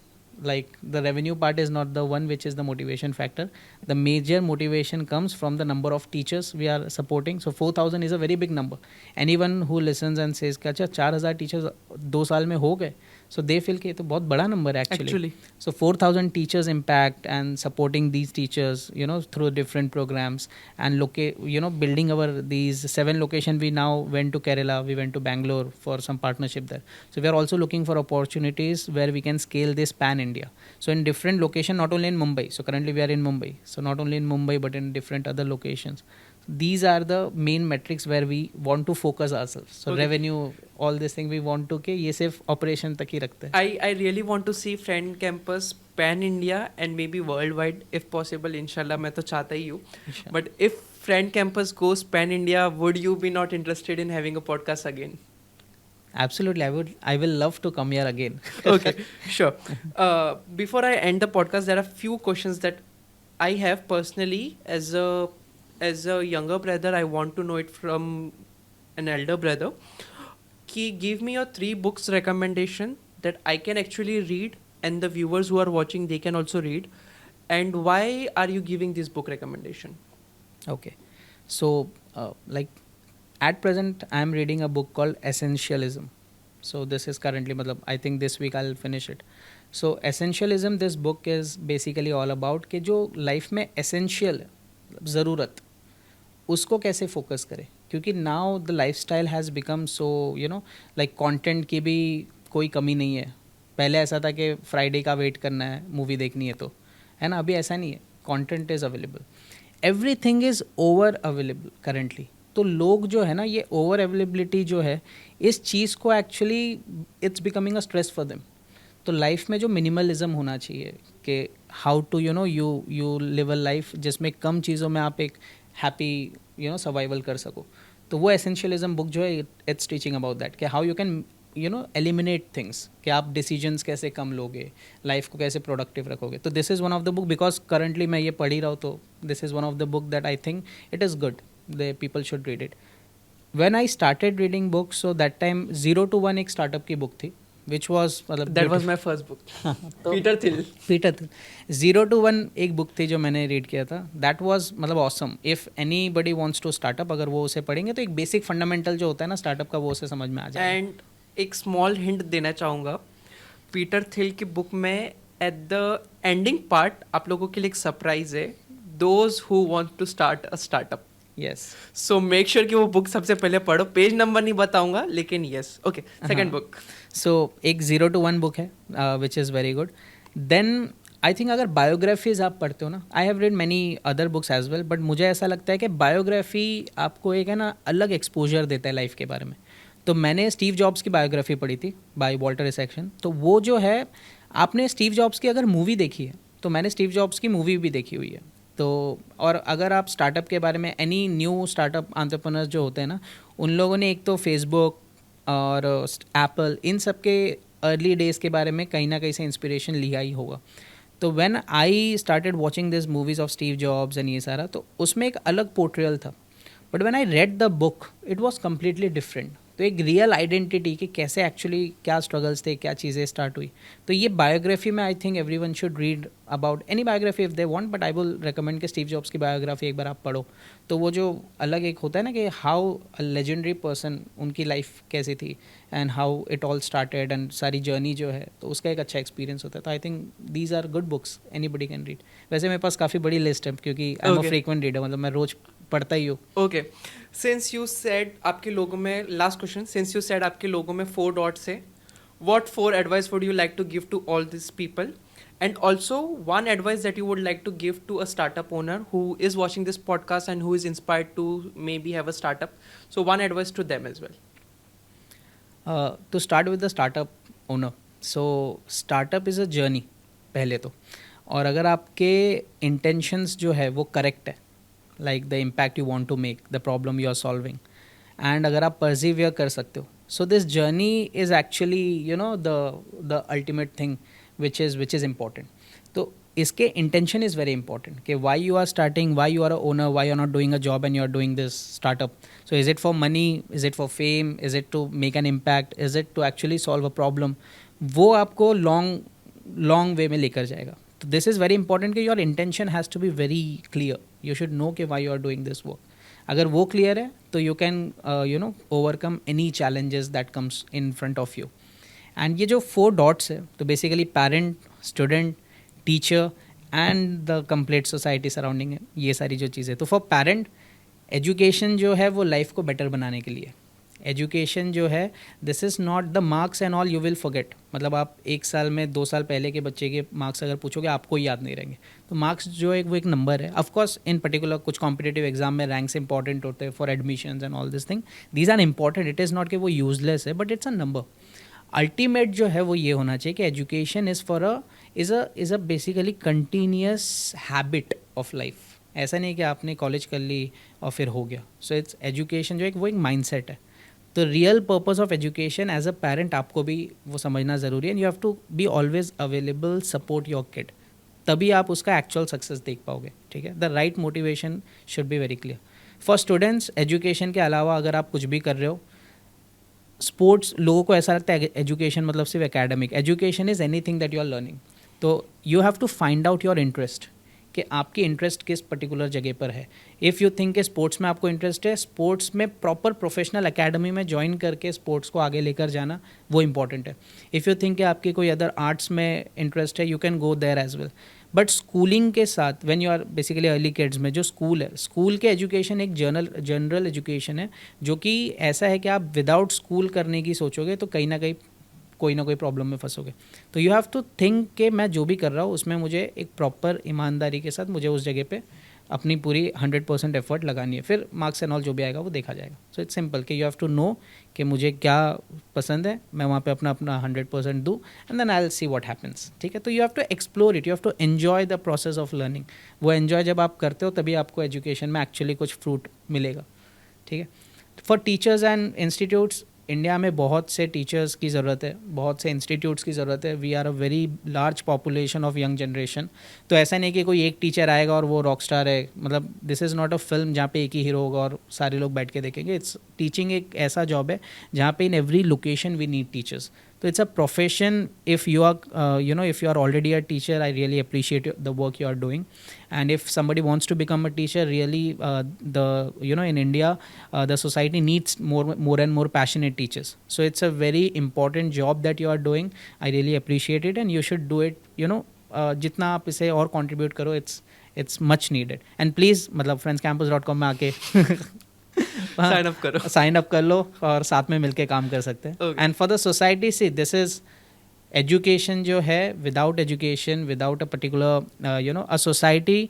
Like the revenue part is not the one which is the motivation factor. The major motivation comes from the number of teachers we are supporting. So 4,000 is a very big number. Anyone who listens and says कि अच्छा 4,000 teachers 2 साल में हो गए, so they feel कि ये तो बहुत बड़ा number है actually. So 4,000 teachers impact and supporting these teachers, through different programs and building our these 7 location. We now went to Kerala, we went to Bangalore for some partnership there. So we are also looking for opportunities where we can scale this pan India. So in different location, not only in Mumbai. So currently we are in Mumbai. So not only in Mumbai but in different other locations. These are the main metrics where we want to focus ourselves. So Okay. revenue, all this thing we want to के ये सिर्फ operation तक ही रखते हैं. I really want to see Friend Campus pan India and maybe worldwide if possible. Inshallah, मैं तो चाहता ही हूँ. But if Friend Campus goes pan India, would you be not interested in having a podcast again? Absolutely, I will love to come here again. Okay, sure. Before I end the podcast, there are few questions that I have personally as a younger brother. I want to know it from an elder brother. Give me your 3 books recommendation that I can actually read, and the viewers who are watching, they can also read. And why are you giving this book recommendation? Okay, so like at present I am reading a book called Essentialism. So this is currently, I think this week I'll finish it. So Essentialism, this book is basically all about कि जो life में essential है, ज़रूरत, उसको कैसे focus करें. क्योंकि now the lifestyle has become so, like content की भी कोई कमी नहीं है. पहले ऐसा था कि Friday का वेट करना है, मूवी देखनी है तो, है ना. अभी ऐसा नहीं है. Content is available. Everything is over available currently. तो लोग जो है ना, ये ओवर अवेलेबिलिटी जो है, इस चीज़ को actually it's becoming a stress for them. तो लाइफ में जो मिनिमलिज्म होना चाहिए कि how to you live a life जिसमें कम चीज़ों में आप एक हैप्पी सर्वाइवल कर सको. तो वो एसेंशियलिज्म बुक जो है, इट्स टीचिंग अबाउट दैट कि how you can eliminate things, कि आप डिसीजंस कैसे कम लोगे, लाइफ को कैसे प्रोडक्टिव रखोगे. तो this is one of the book, because currently मैं ये पढ़ ही रहा हूँ. तो this is one of the book that I think it is good. The people should read it. When I started reading books, so that time 0 to 1 एक startup की book थी, which was that was my first book. Peter Thiel. 0 to 1 एक book थी जो मैंने read किया था. That was awesome. If anybody wants to start up, अगर वो उसे पढ़ेंगे तो एक basic fundamental जो होता है ना startup का, वो उसे समझ में आ जाए. And एक small hint देना चाहूँगा. Peter Thiel की book में at the ending part आप लोगों के लिए एक surprise है. Those who want to start a startup. Yes. So make sure कि वो बुक सबसे पहले पढ़ो. पेज नंबर नहीं बताऊंगा, लेकिन yes. Okay, second book. So एक 0 to 1 बुक है, which is very good. Then I think अगर बायोग्राफीज आप पढ़ते हो ना, I have read many other books as well, but मुझे ऐसा लगता है कि बायोग्राफी आपको एक है ना अलग एक्सपोजर देता है लाइफ के बारे में. तो मैंने स्टीव जॉब्स की बायोग्राफी पढ़ी थी बाय वॉल्टर इसैक्सन. तो वो जो है, आपने स्टीव जॉब्स की अगर मूवी देखी है, तो मैंने स्टीव जॉब्स की मूवी भी देखी हुई है. तो और अगर आप स्टार्टअप के बारे में, एनी न्यू स्टार्टअप एंटरप्रेन्योर्स जो होते हैं ना, उन लोगों ने एक तो फेसबुक और एप्पल, इन सब के अर्ली डेज़ के बारे में कहीं ना कहीं से इंस्पिरेशन लिया ही होगा. तो when I started watching this movies of Steve jobs and ये सारा, तो उसमें एक अलग पोर्ट्रेयल था. But when I read the book, it was completely different. तो एक रियल आइडेंटिटी कि कैसे एक्चुअली क्या स्ट्रगल्स थे, क्या चीज़ें स्टार्ट हुई. तो ये बायोग्राफी में I think everyone should read about any biography if they want, but I will recommend कि स्टीव जॉब्स की बायोग्राफी एक बार आप पढ़ो. तो वो जो अलग एक होता है ना कि हाउ अ लेजेंडरी पर्सन, उनकी लाइफ कैसी थी and how it all started and सारी जर्नी जो है, तो उसका एक अच्छा एक्सपीरियंस होता है. तो I think these are good books, anybody can read. वैसे मेरे पास काफ़ी बड़ी लिस्ट है क्योंकि I am a frequent reader, मैं रोज पढ़ता ही हूँ. ओके, सिंस यू सेड आपके लोगों में, last question, since you said आपके लोगों में 4 डॉट्स है, what 4 advice would you like to give to all this people? And also one advice that you would like to give to a startup owner who is watching this podcast and who is inspired to maybe have a startup. So one advice to them as well. To start with the startup owner. So startup is a journey पहले तो. और अगर आपके intentions जो है वो correct है, like the impact you want to make, the problem you are solving, and अगर आप persevere कर सकते हो, so this journey is actually the ultimate thing which is important. तो इसके इंटेंशन इज़ वेरी इंपॉर्टेंट कि why you are starting, why you are a owner, why you are not doing a job and you are doing this startup. So is it for money, is it for fame, is it to make an impact, is it to actually solve a problem. वो आपको long way में लेकर जाएगा. तो this is very important कि your intention has to B very clear. You should know कि why you are doing this work. अगर वो क्लियर है तो you can overcome any challenges that comes in front of you. And ये जो 4 dots है, तो basically parent, student, teacher and the complete society surrounding है, ये सारी जो चीज़ें. तो फॉर पेरेंट, एजुकेशन जो है वो लाइफ को बेटर बनाने के लिए. एजुकेशन जो है, this is not the marks and all you will forget. मतलब आप 1 साल में 2 साल पहले के बच्चे के मार्क्स अगर पूछोगे आपको याद नहीं रहेंगे. तो मार्क्स जो है वो एक नंबर है. ऑफकोर्स इन पर्टिकुलर कुछ कॉम्पिटेटिव एग्जाम में रैंक्स इंपॉर्टेंट होते हैं for admissions and all this thing. These are important. It is not कि वो यूजलेस है, but it's a number. Ultimate जो है वो ये होना चाहिए कि education is a basically continuous habit of life. ऐसा नहीं कि आपने कॉलेज कर ली और फिर हो गया. सो इट्स एजुकेशन जो है वो एक माइंडसेट है. तो real purpose of education as a parent आपको भी वो समझना ज़रूरी है. And you have to be always available, support your kid. तभी आप उसका एक्चुअल सक्सेस देख पाओगे. ठीक है, the right motivation should be very clear. For students, education के अलावा अगर आप कुछ भी कर रहे हो, स्पोर्ट्स, लोगों को ऐसा लगता है एजुकेशन मतलब सिर्फ academic. Education is anything that you are learning. तो you have to find out your interest कि आपकी इंटरेस्ट किस पर्टिकुलर जगह पर है. इफ़ यू थिंक कि स्पोर्ट्स में आपको इंटरेस्ट है, स्पोर्ट्स में प्रॉपर प्रोफेशनल एकेडमी में ज्वाइन करके स्पोर्ट्स को आगे लेकर जाना वो इंपॉर्टेंट है. इफ़ यू थिंक कि आपकी कोई अदर आर्ट्स में इंटरेस्ट है, you can go there as well. But schooling के साथ, when you are basically early kids में जो स्कूल है, स्कूल के एजुकेशन एक जनरल एजुकेशन है, जो कि ऐसा है कि आप विदाउट स्कूल करने की सोचोगे तो कहीं ना कहीं कोई ना कोई प्रॉब्लम में फंसोगे. तो यू हैव टू थिंक कि मैं जो भी कर रहा हूँ उसमें मुझे एक प्रॉपर ईमानदारी के साथ मुझे उस जगह पे अपनी पूरी 100% एफर्ट लगानी है. फिर मार्क्स एंड ऑल जो भी आएगा वो देखा जाएगा. सो इट्स सिंपल कि यू हैव टू नो कि मुझे क्या पसंद है, मैं वहाँ पे अपना 100% दूँ, and then I will see what happens. ठीक है, तो you have to explore it, you have to enjoy the process of learning. वो एन्जॉय जब आप करते हो तभी आपको एजुकेशन में एक्चुअली कुछ फ्रूट मिलेगा. ठीक है. For teachers and institutes, India में बहुत से टीचर्स की ज़रूरत है, बहुत से इंस्टीट्यूट्स की ज़रूरत है. We are a very large population of young generation. तो ऐसा नहीं कि कोई एक टीचर आएगा और वो रॉक स्टार है. मतलब this is not a film जहाँ पे एक ही हीरो होगा और सारे लोग बैठ के देखेंगे. इट्स टीचिंग एक ऐसा जॉब है जहाँ पे in every location we need teachers. तो it's a profession. If you are if you are already a teacher, I really appreciate the work you are doing. And if somebody wants to become a teacher, really in India, the society needs more and more passionate teachers. So it's a very important job that you are doing. I really appreciate it, and you should do it. जितना आप इसे और contribute करो, it's much needed. And please, मतलब friendscampus.com में आके sign up कर लो और साथ में मिलके काम कर सकते हैं. And for the society, see this is education जो है, without education, without a particular a society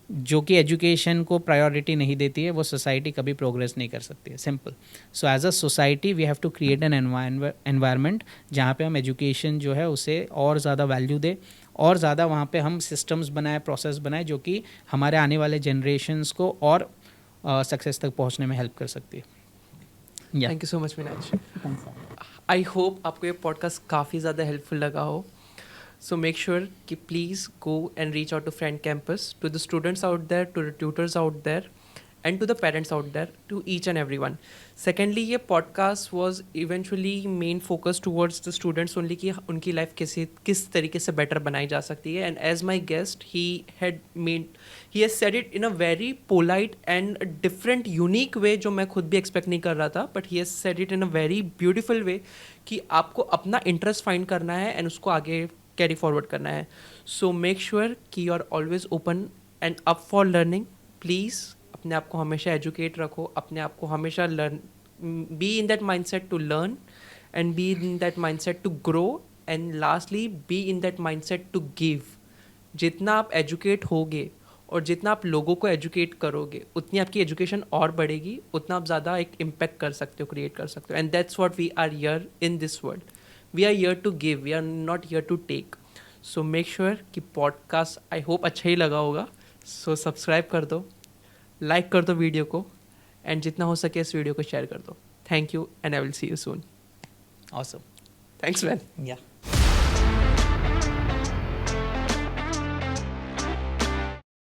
जो कि एजुकेशन को प्रायोरिटी नहीं देती है, वो सोसाइटी कभी प्रोग्रेस नहीं कर सकती है. Simple. So as a society we have to create an environment जहाँ पे हम एजुकेशन जो है उसे और ज़्यादा वैल्यू दे, और ज़्यादा वहाँ पे हम सिस्टम्स बनाए, प्रोसेस बनाए जो कि हमारे आने वाले जनरेशन्स को और सक्सेस तक पहुंचने में हेल्प कर सकती है. Thank you so much Minaz. I hope आपको ये पॉडकास्ट काफ़ी ज़्यादा हेल्पफुल लगा हो. सो मेक श्योर कि please go and reach out to Friend Campus, to the students out there, to the tutors out there, and to the parents out there, to each and everyone. Secondly, ये podcast was eventually main focus towards the students only कि उनकी life किस तरीके से better बनाई जा सकती है. And as my guest, he has said it in a very polite and different, unique way जो मैं खुद भी expect नहीं कर रहा था, but he has said it in a very beautiful way कि आपको अपना interest find करना है and उसको आगे carry forward करना है. So make sure कि you are always open and up for learning. Please अपने आप को हमेशा एजुकेट रखो, अपने आप को हमेशा be in that mindset to learn and be in that mindset to grow, and lastly be in that mindset to give. जितना आप एजुकेट होगे और जितना आप लोगों को एजुकेट करोगे, उतनी आपकी एजुकेशन और बढ़ेगी, उतना आप ज़्यादा एक इम्पैक्ट कर सकते हो, क्रिएट कर सकते हो. And that's what we are here in this world. We are here to give, we are not here to take. So make sure कि पॉडकास्ट आई होप अच्छा ही लगा होगा. सो सब्सक्राइब कर दो, लाइक कर दो वीडियो को, एंड जितना हो सके इस वीडियो को शेयर कर दो. Thank you and I will C you soon. Awesome. Thanks man. या